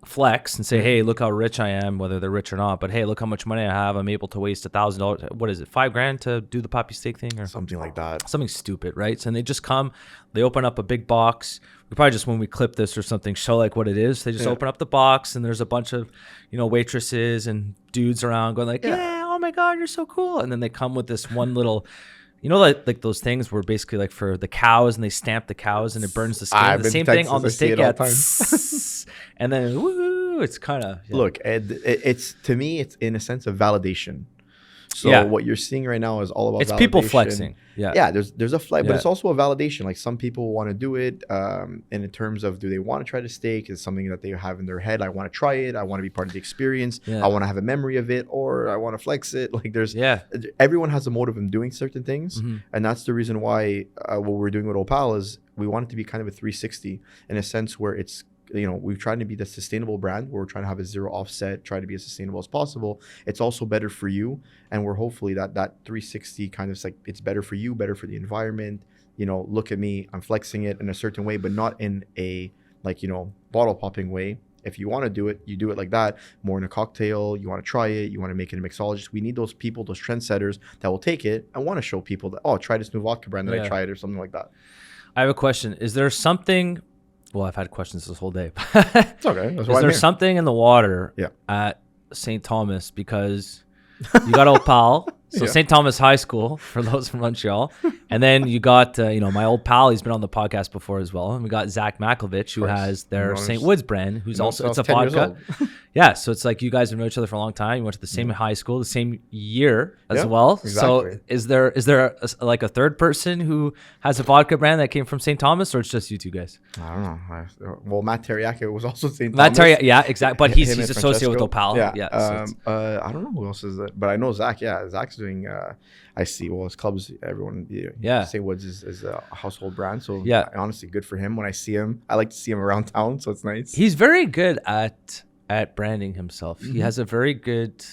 S1: flex and say, hey, look how rich I am, whether they're rich or not. But hey, look how much money I have. I'm able to waste $1,000. What is it, $5,000 to do the Pappy Steak thing, or
S2: something like that? Something
S1: stupid, right? So and they just come, they open up a big box. We probably just, when we clip this or something, show like what it is. They just open up the box, and there's a bunch of waitresses and dudes around going like, yeah, oh my God, you're so cool. And then they come with this one little, like those things where basically like for the cows, and they stamp the cows and it burns the skin. The same thing on the steak. And then woo, it's kind of
S2: look. It's to me, it's in a sense of validation. So what you're seeing right now is all about
S1: it's
S2: validation.
S1: People flexing. Yeah.
S2: There's a flex, but it's also a validation. Like some people want to do it, and in terms of, do they want to try the steak? Is something that they have in their head. I want to try it. I want to be part of the experience. I want to have a memory of it, or I want to flex it. Like everyone has a motive in doing certain things, and that's the reason why what we're doing with Aupale is we want it to be kind of a 360 in a sense where it's, we're trying to be the sustainable brand. We're trying to have a zero offset, try to be as sustainable as possible. It's also better for you. And we're hopefully that 360 kind of like, it's better for you, better for the environment. Look at me, I'm flexing it in a certain way, but not in a bottle popping way. If you want to do it, you do it like that, more in a cocktail. You want to try it, you want to make it a mixologist. We need those people, those trendsetters that will take it and want to show people that, oh, try this new vodka brand that I tried, or something like that.
S1: I have a question. Is there something... Well, I've had questions this whole day.
S2: It's okay. That's why
S1: Is there something in the water at St. Thomas? Because you got Aupale, so St. Thomas High School, for those from Montreal. And then you got, my old pal, he's been on the podcast before as well. And we got Zach Makovich, who has their St. Woods brand, who's also, it's a vodka. Yeah, so it's like you guys have known each other for a long time. You went to the same high school, the same year as well. Exactly. So is there a third person who has a vodka brand that came from St. Thomas, or it's just you two guys?
S2: I don't know. Well, Matt Teriyaki was also St.
S1: Matt
S2: Thomas.
S1: Yeah, exactly. But he's associated with Aupale.
S2: Yeah. I don't know who else is that, but I know Zach. Yeah, Zach's doing. I see. Well, his clubs, everyone. St. Woods is a household brand. So honestly, good for him. When I see him, I like to see him around town. So it's nice.
S1: He's very good at branding himself. He has a very good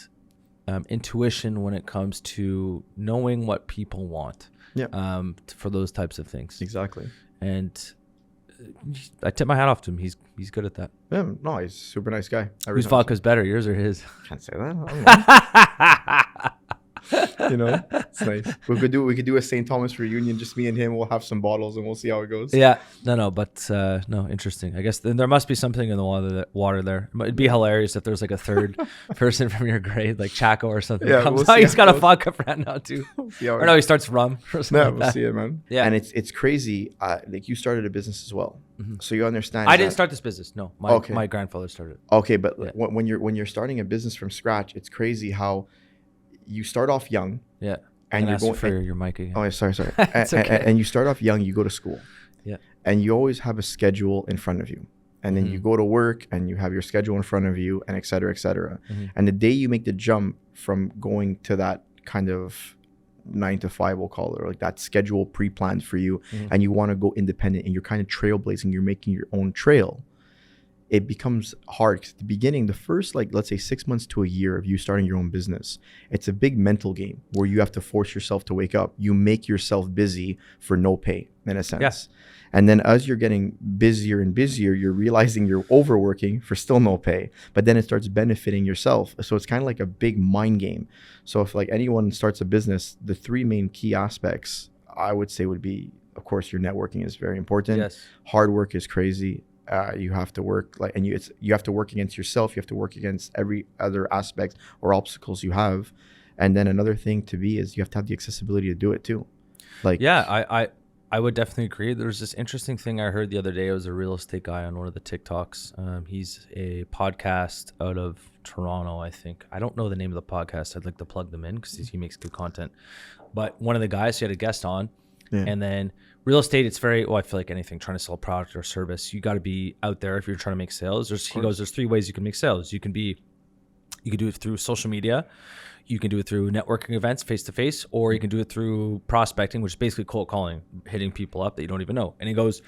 S1: intuition when it comes to knowing what people want. For those types of things.
S2: Exactly.
S1: And I tip my hat off to him. He's good at that.
S2: Yeah, no, he's a super nice guy.
S1: Whose vodka's better, yours or his?
S2: Can't say that. I don't know. It's nice. We could do a St. Thomas reunion, just me and him. We'll have some bottles and we'll see how it goes.
S1: Yeah, but interesting. I guess there must be something in the water there. It'd be hilarious if there's like a third person from your grade, like Chaco or something. Yeah, comes out. He's got a vodka brand now too. Or no, he starts rum or something.
S2: Yeah, we'll see it, man. Yeah, and it's crazy. Like you started a business as well, so you understand.
S1: I didn't start this business. No, my grandfather started.
S2: Okay, but when you're starting a business from scratch, it's crazy how you start off young.
S1: Yeah.
S2: And you're going
S1: for your mic again.
S2: Oh, sorry. It's okay. And you start off young, you go to school.
S1: Yeah.
S2: And you always have a schedule in front of you. And then you go to work and you have your schedule in front of you, and et cetera, et cetera. And the day you make the jump from going to that kind of 9 to 5, we'll call it, or like that schedule pre-planned for you, and you want to go independent and you're kind of trailblazing, you're making your own trail, it becomes hard. 'Cause at the beginning, the first, let's say 6 months to a year of you starting your own business, it's a big mental game where you have to force yourself to wake up. You make yourself busy for no pay, in a sense.
S1: Yes.
S2: And then as you're getting busier and busier, you're realizing you're overworking for still no pay, but then it starts benefiting yourself. So it's kind of like a big mind game. So if anyone starts a business, the 3 main key aspects I would say would be, of course, your networking is very important.
S1: Yes.
S2: Hard work is crazy. You have to work you have to work against yourself. You have to work against every other aspect or obstacles you have. And then another thing to be is you have to have the accessibility to do it too.
S1: I would definitely agree. There's this interesting thing I heard the other day. It was a real estate guy on one of the TikToks. He's a podcast out of Toronto, I think. I don't know the name of the podcast. I'd like to plug them in because he makes good content. But one of the guys, he had a guest on,
S2: Yeah.
S1: and then real estate, it's very, I feel like anything, trying to sell a product or service, you got to be out there if you're trying to make sales. He goes, there's 3 ways you can make sales. You can do it through social media. You can do it through networking events, face-to-face, or you can do it through prospecting, which is basically cold calling, hitting people up that you don't even know. And he goes,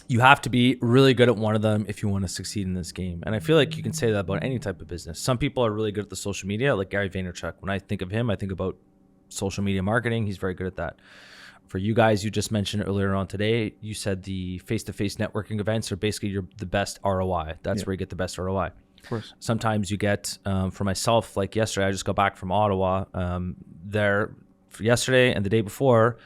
S1: you have to be really good at one of them if you want to succeed in this game. And I feel like you can say that about any type of business. Some people are really good at the social media, like Gary Vaynerchuk. When I think of him, I think about social media marketing. He's very good at that. For you guys, you just mentioned earlier on today, you said the face-to-face networking events are basically the best ROI. That's where you get the best ROI.
S2: Of course.
S1: Sometimes you get, for myself, like yesterday, I just got back from Ottawa. There, for yesterday and the day before,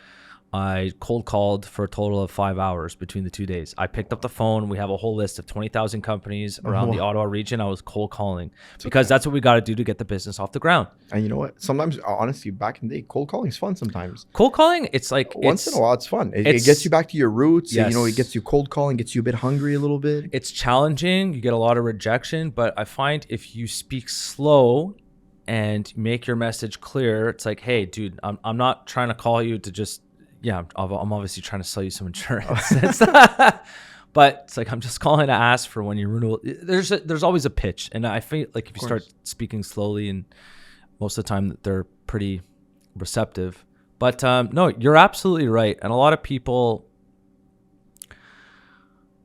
S1: I cold called for a total of 5 hours between the 2 days. I picked up the phone. We have a whole list of 20,000 companies around the Ottawa region. I was cold calling because that's what we got to do to get the business off the ground.
S2: And you know what? Sometimes, honestly, back in the day, cold calling is fun sometimes.
S1: Cold calling, it's like...
S2: Once in a while, it's fun. It gets you back to your roots. Yes. And, it gets you cold calling, gets you a bit hungry a little bit.
S1: It's challenging. You get a lot of rejection. But I find if you speak slow and make your message clear, it's like, hey, dude, I'm not trying to call you to just... Yeah, I'm obviously trying to sell you some insurance. But it's like, I'm just calling to ask for when your renewal. There's always a pitch. And I feel like if you start speaking slowly, and most of the time they're pretty receptive. But no, you're absolutely right. And a lot of people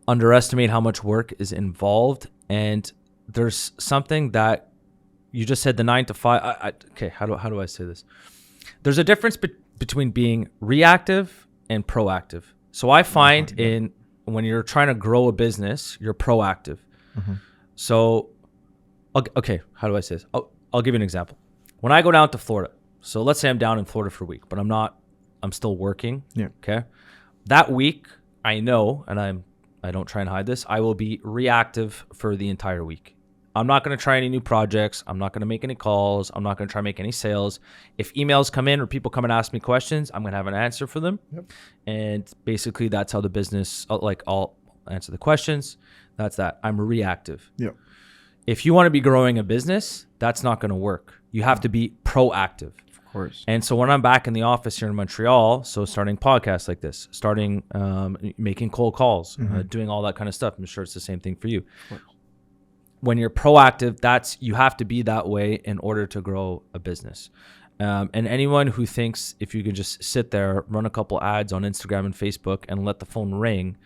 S1: underestimate how much work is involved. And there's something that you just said, the 9 to 5. Okay, how do I say this? There's a difference between being reactive and proactive. So I find when you're trying to grow a business, you're proactive. Mm-hmm. So, okay, how do I say this? I'll give you an example. When I go down to Florida, so let's say I'm down in Florida for a week, but I'm still working. Yeah. Okay. That week, I know, and I don't try and hide this, I will be reactive for the entire week. I'm not going to try any new projects. I'm not going to make any calls. I'm not going to try and make any sales. If emails come in or people come and ask me questions, I'm going to have an answer for them. Yep. And basically that's how the business, I'll answer the questions. That's that. I'm reactive. Yep. If you want to be growing a business, that's not going to work. You have to be proactive. Of course. And so when I'm back in the office here in Montreal, so starting podcasts like this, starting making cold calls, doing all that kind of stuff, I'm sure it's the same thing for you. When you're proactive, you have to be that way in order to grow a business. And anyone who thinks if you can just sit there, run a couple ads on Instagram and Facebook and let the phone ring,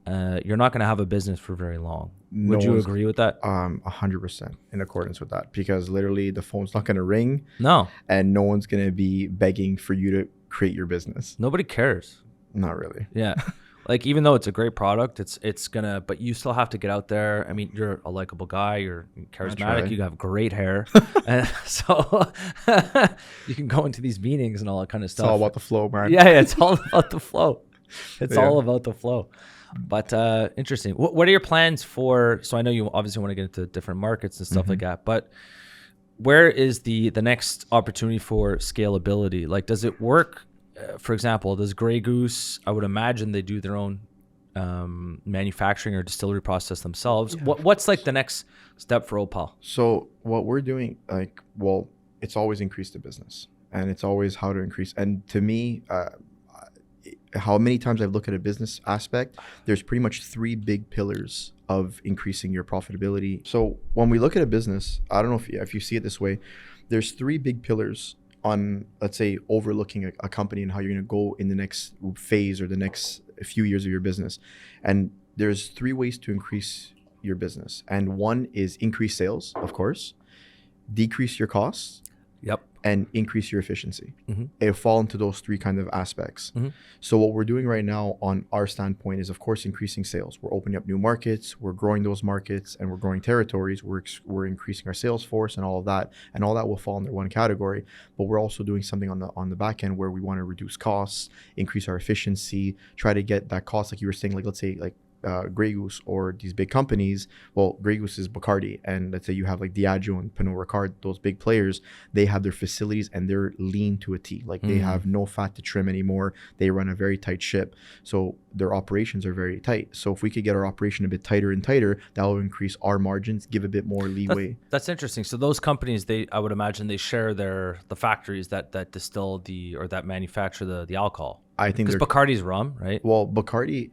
S1: you're not going to have a business for very long. Would you agree with that?
S2: 100% in accordance with that, because literally the phone's not going to ring.
S1: No.
S2: And no one's going to be begging for you to create your business.
S1: Nobody cares.
S2: Not really.
S1: Yeah. Like, even though it's a great product, it's gonna, but you still have to get out there. I mean, you're a likable guy, you're charismatic, you have great hair. And so you can go into these meetings and all that kind of stuff.
S2: It's all about the flow, man.
S1: Yeah, it's all about the flow. It's all about the flow. But interesting. What are your plans for, so I know you obviously want to get into different markets and stuff like that, but where is the next opportunity for scalability? Like, does it work? For example, does Grey Goose, I would imagine they do their own manufacturing or distillery process themselves. Yeah. What's like the next step for Aupale?
S2: So what we're doing, it's always increase the business, and it's always how to increase. And to me, how many times I've looked at a business aspect, there's pretty much 3 big pillars of increasing your profitability. So when we look at a business, I don't know if you see it this way, there's 3 big pillars on, let's say, overlooking a company and how you're going to go in the next phase or the next few years of your business. And there's 3 ways to increase your business. And one is increase sales, of course, decrease your costs, and increase your efficiency. It'll fall into those 3 kind of aspects. So what we're doing right now on our standpoint is, of course, increasing sales. We're opening up new markets, we're growing those markets, and we're growing territories. We're increasing our sales force and all of that. And all that will fall under one category. But we're also doing something on the back end where we want to reduce costs, increase our efficiency, try to get that cost, like you were saying, like let's say like Grey Goose or these big companies, well, Grey Goose is Boccardi, and let's say you have like Diageo and Pernod Ricard, those big players, they have their facilities and they're lean to a T. Like they have no fat to trim anymore. They run a very tight ship. So their operations are very tight. So if we could get our operation a bit tighter and tighter, that will increase our margins, give a bit more leeway.
S1: That's interesting. So those companies, I would imagine they share the factories that distill that manufacture the alcohol.
S2: I think
S1: because Bacardi's rum, right?
S2: Well, Bacardi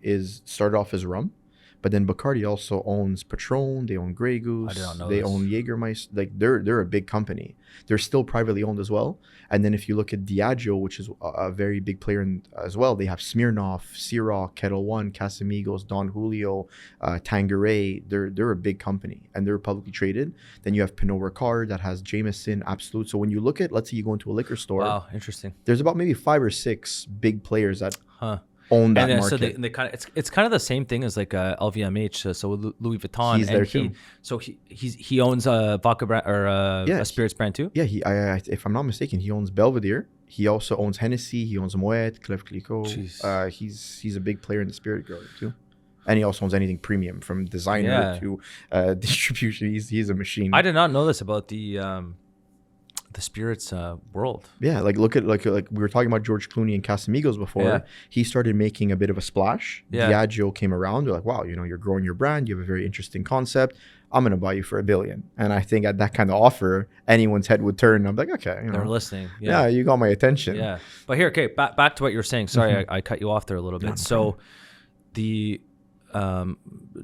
S2: started off as rum, but then Bacardi also owns Patron. They own Grey Goose.
S1: I didn't know
S2: they
S1: this.
S2: own Jägermeister. Like they're a big company. They're still privately owned as well. And then if you look at Diageo, which is a very big player as well, they have Smirnoff, Ciroc, Kettle One, Casamigos, Don Julio, Tanqueray. They're a big company and they're publicly traded. Then you have Pernod Ricard that has Jameson, Absolut. So when you look at, let's say you go into a liquor store,
S1: wow, interesting.
S2: There's about maybe 5 or 6 big players that own that market.
S1: So they kind of it's kind of the same thing as like LVMH. So Louis Vuitton,
S2: He's there too.
S1: So he owns a vodka brand or a spirits brand too.
S2: Yeah, if I'm not mistaken, he owns Belvedere. He also owns Hennessy. He owns Moet, Clef Clicquot. He's a big player in the spirit world too. And he also owns anything premium, from designer to distribution. He's a machine.
S1: I did not know this about the spirits world.
S2: Yeah, like look at like we were talking about George Clooney and Casamigos before.
S1: Yeah.
S2: He started making a bit of a splash.
S1: Yeah.
S2: Diageo came around. They're like, wow, you're growing your brand. You have a very interesting concept. I'm gonna buy you for $1 billion. And I think at that kind of offer, anyone's head would turn. I'm like, okay,
S1: they're listening.
S2: Yeah, you got my attention.
S1: Yeah, but here, okay, back to what you were saying. Sorry, I cut you off there a little bit.
S2: No,
S1: so the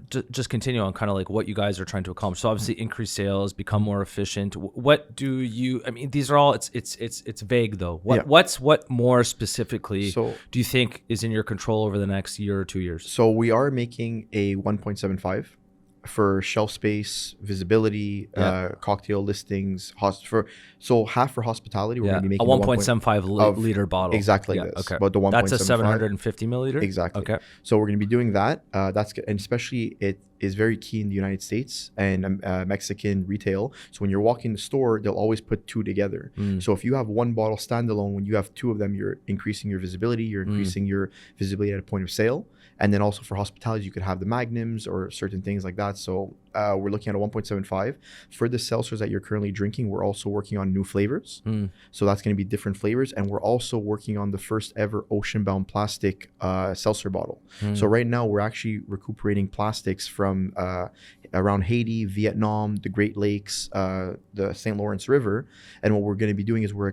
S1: just continue on kind of like what you guys are trying to accomplish. So obviously increase sales, become more efficient. What do you, I mean, these are all, it's vague though. What more specifically do you think is in your control over the next year or 2 years?
S2: So we are making a 1.75 for shelf space, visibility, cocktail listings, so half for hospitality. We're going to be making
S1: a 1.75 liter bottle.
S2: Exactly like this.
S1: Okay.
S2: But the 1.75.
S1: That's a 750 milliliter?
S2: Exactly.
S1: Okay.
S2: So we're going to be doing that. That's good. And especially it is very key in the United States and Mexican retail. So when you're walking the store, they'll always put 2 together. So if you have 1 bottle standalone, when you have 2 of them, you're increasing your visibility. You're increasing your visibility at a point of sale. And then also for hospitality, you could have the magnums or certain things like that. So we're looking at a 1.75. For the seltzers that you're currently drinking, we're also working on new flavors. So that's going to be different flavors. And we're also working on the first ever ocean-bound plastic seltzer bottle. So right now, we're actually recuperating plastics from around Haiti, Vietnam, the Great Lakes, the St. Lawrence River. And what we're going to be doing is we're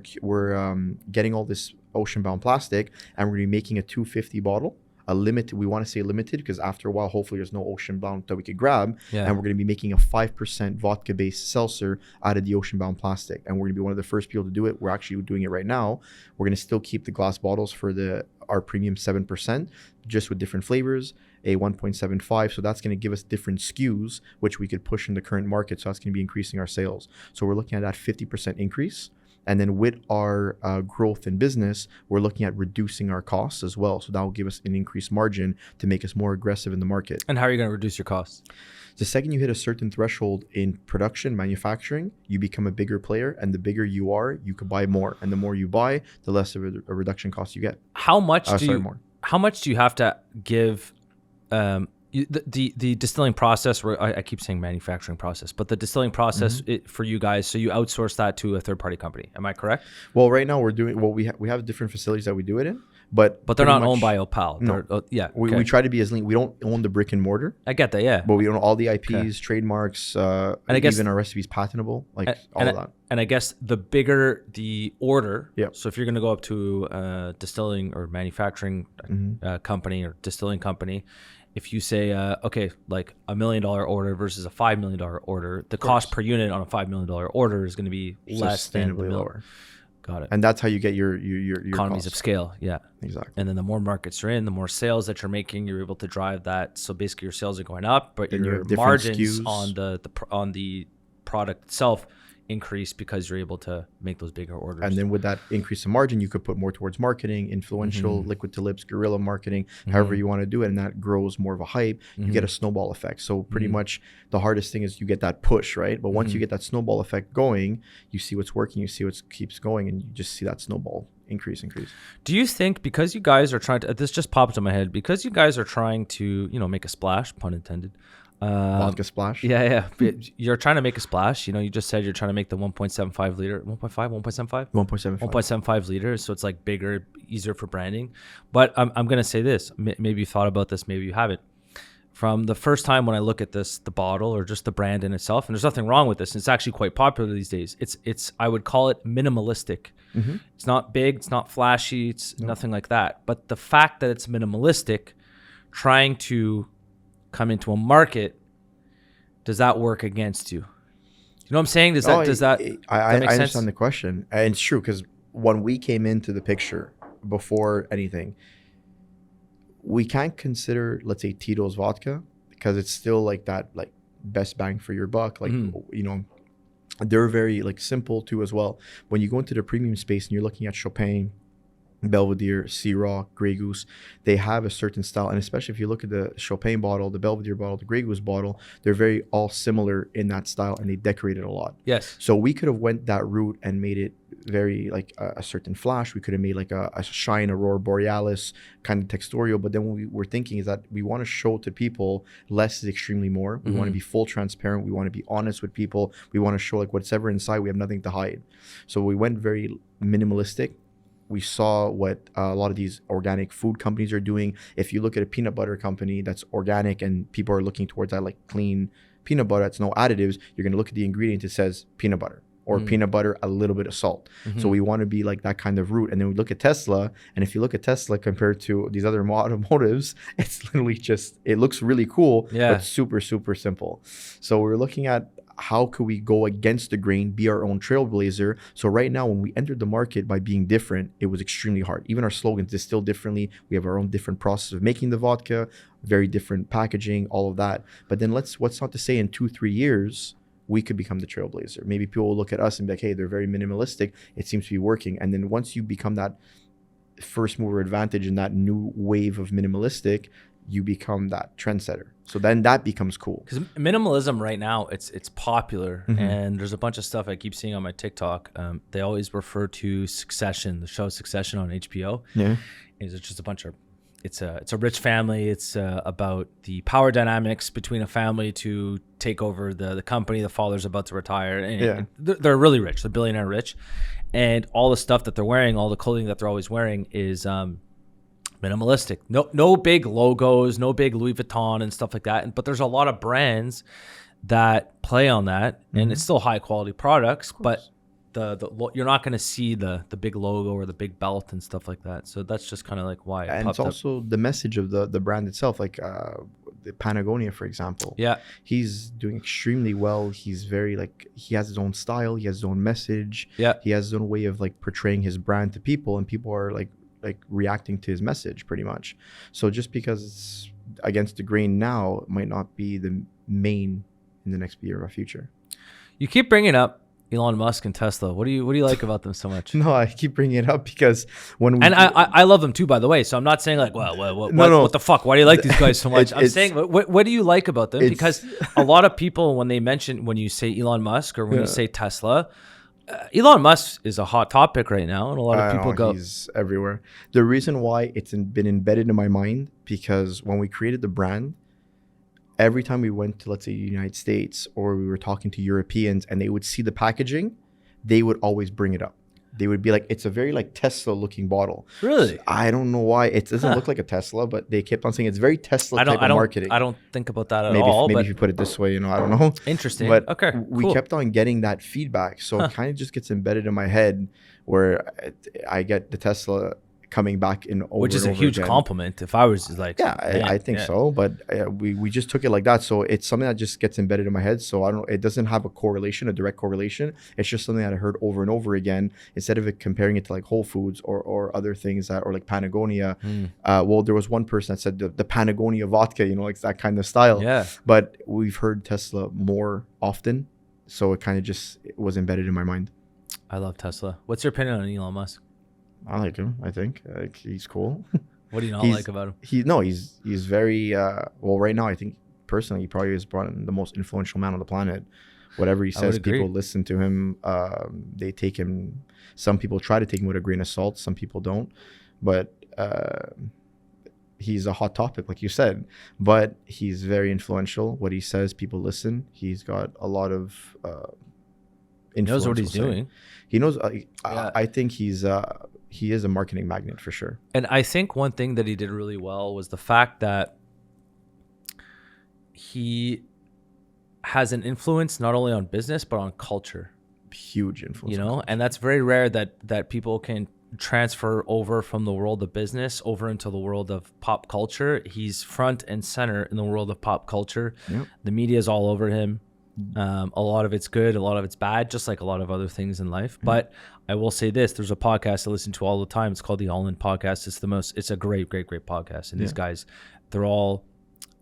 S2: getting all this ocean-bound plastic, and we're going to be making a 250 bottle. A limited, we want to say limited because after a while, hopefully there's no ocean bound that we could grab. And we're going to be making a 5% vodka based seltzer out of the ocean bound plastic. And we're going to be one of the first people to do it. We're actually doing it right now. We're going to still keep the glass bottles for our premium 7%, just with different flavors, a 1.75. So that's going to give us different SKUs, which we could push in the current market. So that's going to be increasing our sales. So we're looking at that 50% increase. And then with our growth in business, we're looking at reducing our costs as well. So that will give us an increased margin to make us more aggressive in the market.
S1: And how are you going to reduce your costs?
S2: The second you hit a certain threshold in production, manufacturing, you become a bigger player. And the bigger you are, you could buy more. And the more you buy, the less of a reduction cost you get.
S1: How much do you have to give the distilling process, where I keep saying manufacturing process, but the distilling process for you guys, so you outsource that to a third-party company. Am I correct?
S2: Well, right now we have different facilities that we do it in, but
S1: they're not owned by Aupale.
S2: No. We try to be as lean. We don't own the brick and mortar.
S1: I get that, yeah.
S2: But we own all the IPs, trademarks, and I guess even our recipes patentable, all of that.
S1: And I guess the bigger the order, so if you're going to go up to a distilling or manufacturing company or distilling company, if you say, like $1 million order versus a $5 million order, the cost per unit on a $5 million order is going to be less than lower. Got it.
S2: And that's how you get your
S1: economies of scale. Yeah,
S2: exactly.
S1: And then the more markets you're in, the more sales that you're making, you're able to drive that. So basically, your sales are going up, but your margins on the product itself increase because you're able to make those bigger orders.
S2: And then with that increase in margin, you could put more towards marketing, influential, liquid to lips, guerrilla marketing, however you want to do it. And that grows more of a hype. You get a snowball effect. So pretty much the hardest thing is you get that push, right? But once you get that snowball effect going, you see what's working, you see what keeps going, and you just see that snowball increase.
S1: Do you think because you guys are trying to, this just popped in my head, because you guys are trying to, make a splash, pun intended.
S2: Vodka splash.
S1: Yeah. You're trying to make a splash. You just said you're trying to make the 1.75 liter, 1.75 liters. So it's like bigger, easier for branding. But I'm going to say this, maybe you thought about this, maybe you haven't. From the first time when I look at this, the bottle or just the brand in itself, and there's nothing wrong with this. It's actually quite popular these days. It's I would call it minimalistic. It's not big, it's not flashy, it's nothing like that. But the fact that it's minimalistic, trying to come into a market, does that work against you? You know what I'm saying? Does that make
S2: I
S1: sense?
S2: understand the question, and it's true because when we came into the picture before anything, we can't consider, let's say, Tito's vodka because it's still like that, like best bang for your buck. Like they're very like simple too as well. When you go into the premium space and you're looking at Chopin, Belvedere, Ciroc, Grey Goose, they have a certain style. And especially if you look at the Chopin bottle, the Belvedere bottle, the Grey Goose bottle, they're very all similar in that style, and they decorate it a lot.
S1: Yes.
S2: So we could have went that route and made it very like a certain flash. We could have made like a shine Aurora Borealis kind of textorial. But then what we were thinking is that we want to show to people less is extremely more. We want to be full transparent. We want to be honest with people. We want to show like what's ever inside. We have nothing to hide. So we went very minimalistic. We saw what a lot of these organic food companies are doing. If you look at a peanut butter company that's organic and people are looking towards that like clean peanut butter, that's no additives, you're going to look at the ingredient, it says peanut butter or peanut butter, a little bit of salt. So we want to be like that kind of route. And then we look at Tesla, and if you look at Tesla compared to these other automotives, it's literally just, it looks really cool, but super, super simple. So we're looking at how could we go against the grain, be our own trailblazer. So right now, when we entered the market by being different, it was extremely hard. Even our slogans, distill differently. We have our own different process of making the vodka, very different packaging, all of that. But then what's not to say in 2-3 years, we could become the trailblazer. Maybe people will look at us and be like, hey, they're very minimalistic. It seems to be working. And then once you become that first mover advantage in that new wave of minimalistic, you become that trendsetter. So then that becomes cool.
S1: Because minimalism right now, it's popular. And there's a bunch of stuff I keep seeing on my TikTok. They always refer to Succession, the show Succession on HBO. Yeah. It's just a bunch of, it's a rich family. It's about the power dynamics between a family to take over the company. The father's about to retire. And they're really rich. They're billionaire rich. And all the stuff that they're wearing, all the clothing that they're always wearing is minimalistic. No big logos, no big Louis Vuitton and stuff like that. But there's a lot of brands that play on that, and it's still high quality products, but you're not going to see the big logo or the big belt and stuff like that. So that's just kind of like why.
S2: And it's also the message of the brand itself, like the Patagonia, for example. Yeah, he's doing extremely well. He's very he has his own style. He has his own message. Yeah, he has his own way of like portraying his brand to people, and people are like reacting to his message pretty much. So just because it's against the grain now, it might not be the main in the next year or future.
S1: You keep bringing up Elon Musk and Tesla. What do you like about them so much?
S2: No, I keep bringing it up because
S1: I love them too, by the way. So I'm not saying like, what the fuck? Why do you like these guys so much? I'm saying, what do you like about them? Because a lot of people, when you say Elon Musk or when you say Tesla, Elon Musk is a hot topic right now, and a lot of people go.
S2: He's everywhere. The reason why it's been embedded in my mind, because when we created the brand, every time we went to, let's say, the United States, or we were talking to Europeans and they would see the packaging, they would always bring it up. They would be like, it's a very like Tesla looking bottle.
S1: Really?
S2: So I don't know why. It doesn't look like a Tesla, but they kept on saying it's very Tesla type of marketing.
S1: I don't think about that at all.
S2: Maybe if you put it this way, I don't know.
S1: Interesting.
S2: But
S1: okay,
S2: we kept on getting that feedback. So it kind of just gets embedded in my head where I get the Tesla coming back in over
S1: which is
S2: and
S1: a
S2: over
S1: huge
S2: again.
S1: compliment if I was like
S2: I think so, but we just took it like that. So it's something that just gets embedded in my head. So it doesn't have a direct correlation. It's just something that I heard over and over again, instead of comparing it to like Whole Foods or other things or like Patagonia. Well, there was one person that said the Patagonia vodka, like that kind of style. Yeah. But we've heard Tesla more often So it kind of just was embedded in my mind.
S1: I love Tesla. What's your opinion on Elon Musk?
S2: I like him. I think he's cool.
S1: What do you not like about him?
S2: He's very well. Right now, I think personally, he probably is the most influential man on the planet. Whatever he says, people listen to him. They take him. Some people try to take him with a grain of salt. Some people don't. But he's a hot topic, like you said. But he's very influential. What he says, people listen. He's got a lot of influence.
S1: He knows what he's doing.
S2: He knows. I think he is a marketing magnet for sure.
S1: And I think one thing that he did really well was the fact that he has an influence not only on business but on culture.
S2: Huge influence.
S1: You know, and that's very rare that people can transfer over from the world of business over into the world of pop culture. He's front and center in the world of pop culture.
S2: Yep.
S1: The media is all over him. A lot of it's good, a lot of it's bad, just like a lot of other things in life. But I will say this: there's a podcast I listen to all the time. It's called the All In Podcast. It's a great podcast. And these guys, they're all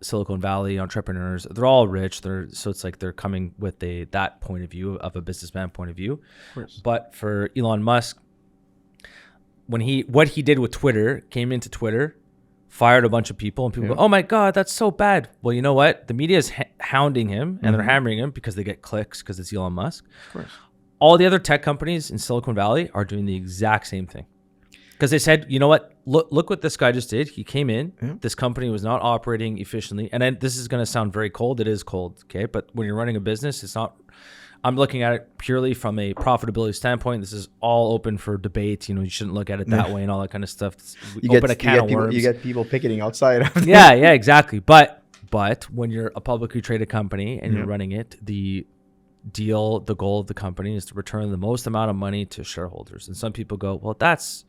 S1: Silicon Valley entrepreneurs. They're all rich. So it's like they're coming with that point of view of a businessman point of view. Of but for Elon Musk, what he did with Twitter, came into Twitter, fired a bunch of people, and people go, oh my God, that's so bad. Well, you know what? The media is hounding him and they're hammering him because they get clicks because it's Elon Musk.
S2: Of course.
S1: All the other tech companies in Silicon Valley are doing the exact same thing. Because they said, you know what? Look what this guy just did. He came in. Yeah. This company was not operating efficiently. And then this is going to sound very cold. It is cold, okay? But when you're running a business, it's not. I'm looking at it purely from a profitability standpoint. This is all open for debate. You know, you shouldn't look at it that way and all that kind of stuff. You
S2: get people picketing outside.
S1: Yeah, exactly. But when you're a publicly traded company and you're running it, the goal of the company is to return the most amount of money to shareholders. And some people go, well, that's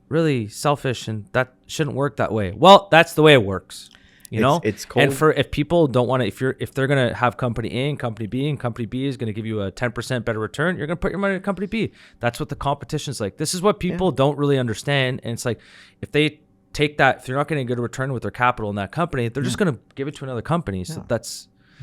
S1: really selfish and that shouldn't work that way. Well, that's the way it works. You know,
S2: it's cold.
S1: And if people don't want to, if they're going to have company A and company B, and company B is going to give you a 10% better return, you're going to put your money in company B. That's what the competition is like. This is what people don't really understand. And it's like, if they take that, if they're not getting a good return with their capital in that company, they're just going to give it to another company. So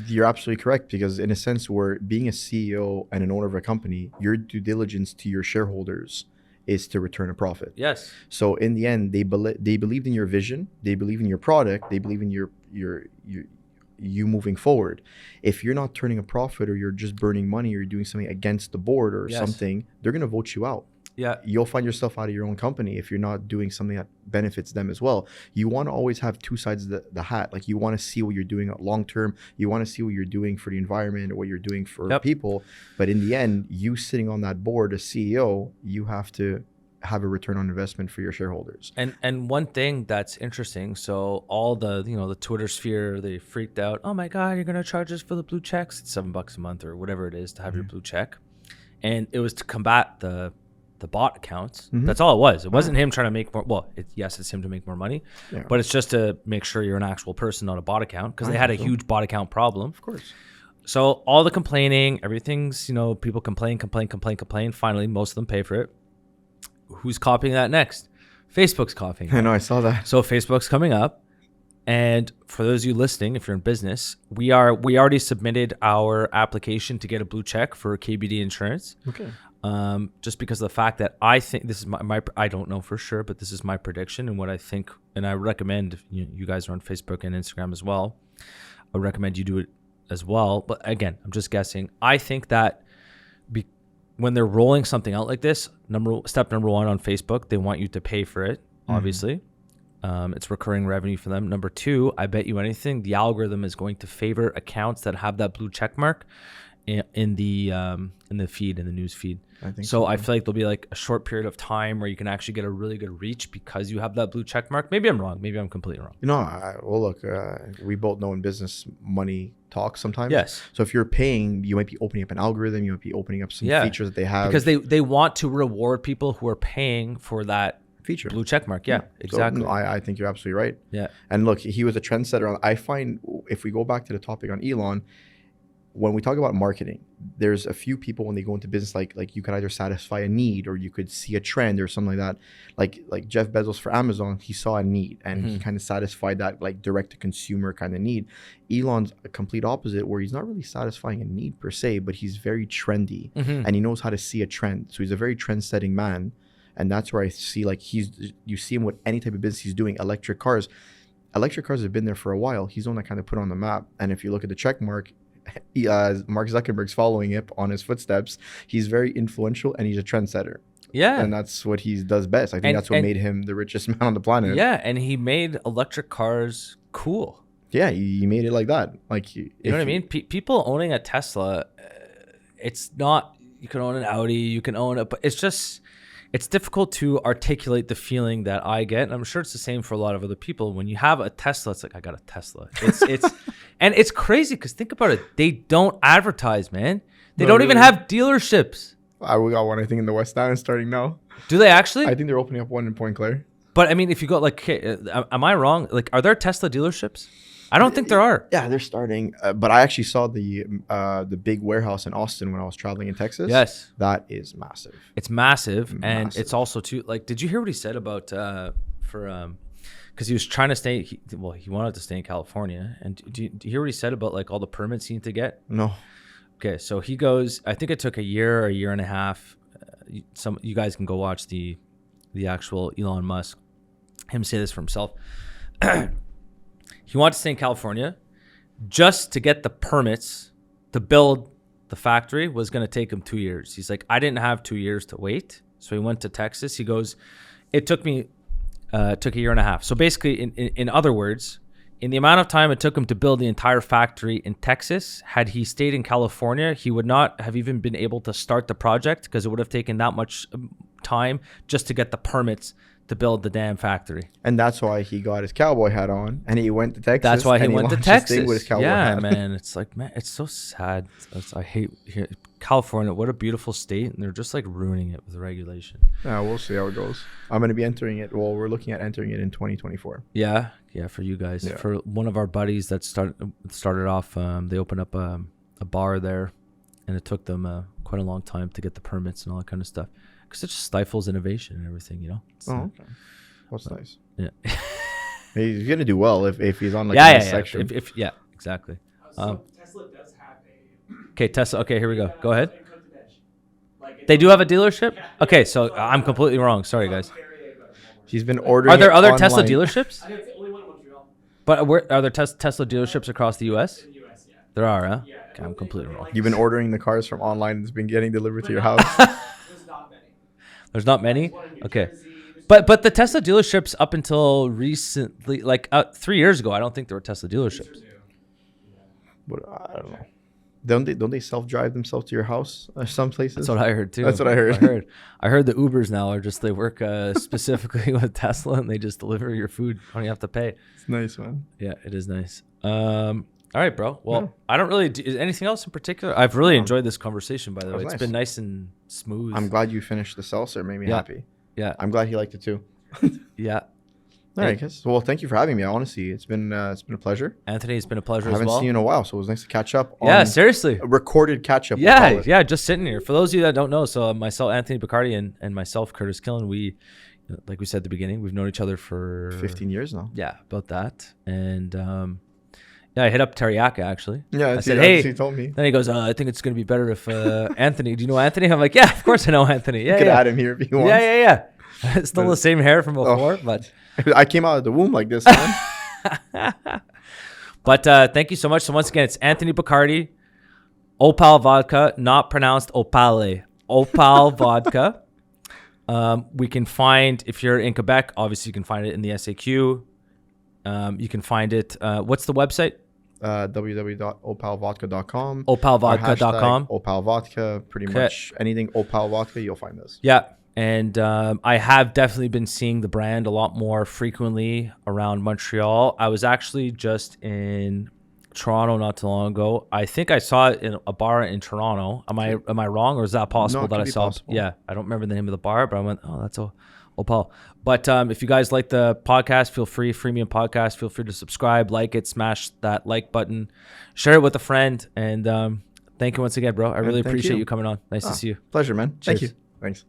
S2: you're absolutely correct, because in a sense, where being a CEO and an owner of a company, your due diligence to your shareholders is to return a profit.
S1: Yes.
S2: So in the end, they believed in your vision, they believe in your product, they believe in you moving forward. If you're not turning a profit, or you're just burning money, or you're doing something against the board or something, they're gonna vote you out.
S1: Yeah.
S2: You'll find yourself out of your own company if you're not doing something that benefits them as well. You want to always have two sides of the hat. Like, you want to see what you're doing long term. You want to see what you're doing for the environment or what you're doing for people. But in the end, you sitting on that board as CEO, you have to have a return on investment for your shareholders.
S1: And one thing that's interesting, so all the Twitter sphere, they freaked out. Oh my God, you're gonna charge us for the blue checks? It's $7 a month or whatever it is to have your blue check. And it was to combat the bot accounts. That's all it was. It wasn't him trying to make more. Well, it's him to make more money, but it's just to make sure you're an actual person, not a bot account, because they had a huge bot account problem.
S2: Of course.
S1: So all the complaining, everything's, people complain. Finally, most of them pay for it. Who's copying that next? Facebook's copying.
S2: I know, I saw that.
S1: So Facebook's coming up. And for those of you listening, if you're in business, we already submitted our application to get a blue check for KBD Insurance.
S2: Okay.
S1: Just because of the fact that I think this is my I don't know for sure, but this is my prediction and what I think, and I recommend, if you guys are on Facebook and Instagram as well, I recommend you do it as well. But again, I'm just guessing. I think that when they're rolling something out like this, step number one on Facebook, they want you to pay for it, obviously. It's recurring revenue for them. Number two, I bet you anything, the algorithm is going to favor accounts that have that blue check mark in the feed, in the news feed. I think so. I feel like there'll be like a short period of time where you can actually get a really good reach because you have that blue check mark. Maybe I'm wrong. Maybe I'm completely wrong.
S2: Well, look, we both know in business, money talks sometimes.
S1: Yes.
S2: So if you're paying, you might be opening up an algorithm. You might be opening up some features that they have.
S1: Because they want to reward people who are paying for that
S2: feature,
S1: blue check mark. Yeah, exactly.
S2: So, I think you're absolutely right.
S1: Yeah.
S2: And look, he was a trendsetter. I find, if we go back to the topic on Elon, when we talk about marketing, there's a few people when they go into business, like you could either satisfy a need or you could see a trend or something like that. Like Jeff Bezos for Amazon, he saw a need and he kind of satisfied that like direct to consumer kind of need. Elon's a complete opposite, where he's not really satisfying a need per se, but he's very trendy and he knows how to see a trend. So he's a very trend setting man. And that's where I see like you see him with any type of business he's doing. Electric cars have been there for a while. He's the one that kind of put on the map. And if you look at the check mark, Mark Zuckerberg's following it on his footsteps. He's very influential and he's a trendsetter. Yeah. And that's what he does best. I think that's what made him the richest man on the planet.
S1: Yeah. And he made electric cars cool.
S2: Yeah. He made it like that. Like,
S1: you know what I mean? People owning a Tesla, it's not, you can own an Audi, you can own it, but it's difficult to articulate the feeling that I get. And I'm sure it's the same for a lot of other people. When you have a Tesla, it's like, I got a Tesla. It's and it's crazy because think about it. They don't advertise, man. They don't even have dealerships.
S2: We got one, I think, in the West Island starting now.
S1: Do they actually?
S2: I think they're opening up one in Point Claire.
S1: But I mean, if you go like, am I wrong? Like, are there Tesla dealerships? I don't think there are.
S2: Yeah, they're starting. But I actually saw the big warehouse in Austin when I was traveling in Texas.
S1: Yes.
S2: That is massive.
S1: It's massive. And it's also too, like, did you hear what he said about, because he was trying to stay, he wanted to stay in California. And do you hear what he said about like all the permits he need to get?
S2: No.
S1: Okay, so he goes, I think it took a year and a half. You guys can go watch the actual Elon Musk, him say this for himself. He wanted to stay in California. Just to get the permits to build the factory was going to take him 2 years. He's like, I didn't have 2 years to wait. So he went to Texas. He goes, it took a year and a half. So basically, in other words, in the amount of time it took him to build the entire factory in Texas, had he stayed in California, he would not have even been able to start the project because it would have taken that much time just to get the permits to build the damn factory.
S2: And that's why he got his cowboy hat on and he went to Texas.
S1: That's why he went to Texas.
S2: With his cowboy
S1: hat.
S2: Yeah,
S1: man. It's like, man, it's so sad. I hate California. What a beautiful state. And they're just like ruining it with regulation.
S2: Yeah, we'll see how it goes. I'm going to be entering it. Well, we're looking at entering it in 2024.
S1: Yeah. Yeah. For you guys. Yeah. For one of our buddies that started off, they opened up a bar there and it took them quite a long time to get the permits and all that kind of stuff. Because it just stifles innovation and everything, you know?
S2: Okay. That's nice.
S1: Yeah.
S2: He's going to do well if he's on like
S1: a
S2: nice section.
S1: Yeah, exactly.
S3: So Tesla does have a...
S1: Okay, Tesla. Okay, here we go. Go ahead. They do have a dealership? Yeah. Okay, so I'm completely wrong. Sorry, guys.
S2: He's been ordering.
S1: Are there other
S2: online.
S1: Tesla dealerships?
S3: I think it's the only one in Montreal.
S1: But are there Tesla dealerships across the U.S.?
S3: In the U.S., yeah.
S1: There are, huh?
S3: Yeah.
S1: Okay, I'm completely wrong.
S2: You've been ordering the cars from online and it's been getting delivered to your house?
S3: There's not many.
S1: There's not many? Okay. But the Tesla dealerships up until recently, like 3 years ago, I don't think there were Tesla dealerships.
S2: But I don't know. Don't they self-drive themselves to your house some places?
S1: That's what I heard too.
S2: That's what I heard.
S1: I heard the Ubers now are just, they work specifically with Tesla and they just deliver your food. You don't have to pay.
S2: It's nice, man.
S1: Yeah, it is nice. All right, bro. Well, I don't really is anything else in particular. I've really enjoyed this conversation, by the way. It's been nice and smooth.
S2: I'm glad you finished the seltzer. It made me happy.
S1: Yeah.
S2: I'm glad he liked it too.
S1: Yeah.
S2: All right, guys. Well, thank you for having me. Honestly, it's been a pleasure.
S1: Anthony, it's been a pleasure
S2: as well. I haven't seen you in a while, so it was nice to catch up.
S1: Yeah, seriously.
S2: A recorded catch up.
S1: Yeah, just sitting here. For those of you that don't know, so myself, Anthony Boccardi, and myself, Curtis Killen, we, like we said at the beginning, we've known each other for
S2: 15 years now.
S1: Yeah, about that. And yeah, I hit up Teriyaki actually.
S2: Yeah,
S1: I said, hey. He told me. Then he goes, I think it's going to be better if Anthony. Do you know Anthony? I'm like, yeah, of course I know Anthony. Yeah,
S2: you could add him here if you want.
S1: Yeah. Still the same hair from before, but
S2: I came out of the womb like this, man.
S1: But thank you so much. So once again, it's Anthony Boccardi, Aupale Vodka, not pronounced Aupale. Aupale Vodka. We can find, if you're in Quebec, obviously you can find it in the SAQ. You can find it. What's the website?
S2: www.opalevodka.com.
S1: Opalevodka.com.
S2: Aupale Vodka. Pretty much anything Aupale Vodka, you'll find us.
S1: Yeah. And I have definitely been seeing the brand a lot more frequently around Montreal. I was actually just in Toronto not too long ago. I think I saw it in a bar in Toronto. Am I wrong, or is that possible that I saw?
S2: Possible.
S1: Yeah, I don't remember the name of the bar, but I went, oh, that's Aupale Aupale. But if you guys like the podcast, feel free. Freemium Podcast. Feel free to subscribe, like it, smash that like button, share it with a friend, and thank you once again, bro. I really appreciate you coming on. Nice to see you.
S2: Pleasure, man. Thank
S1: Cheers.
S2: you. Thanks.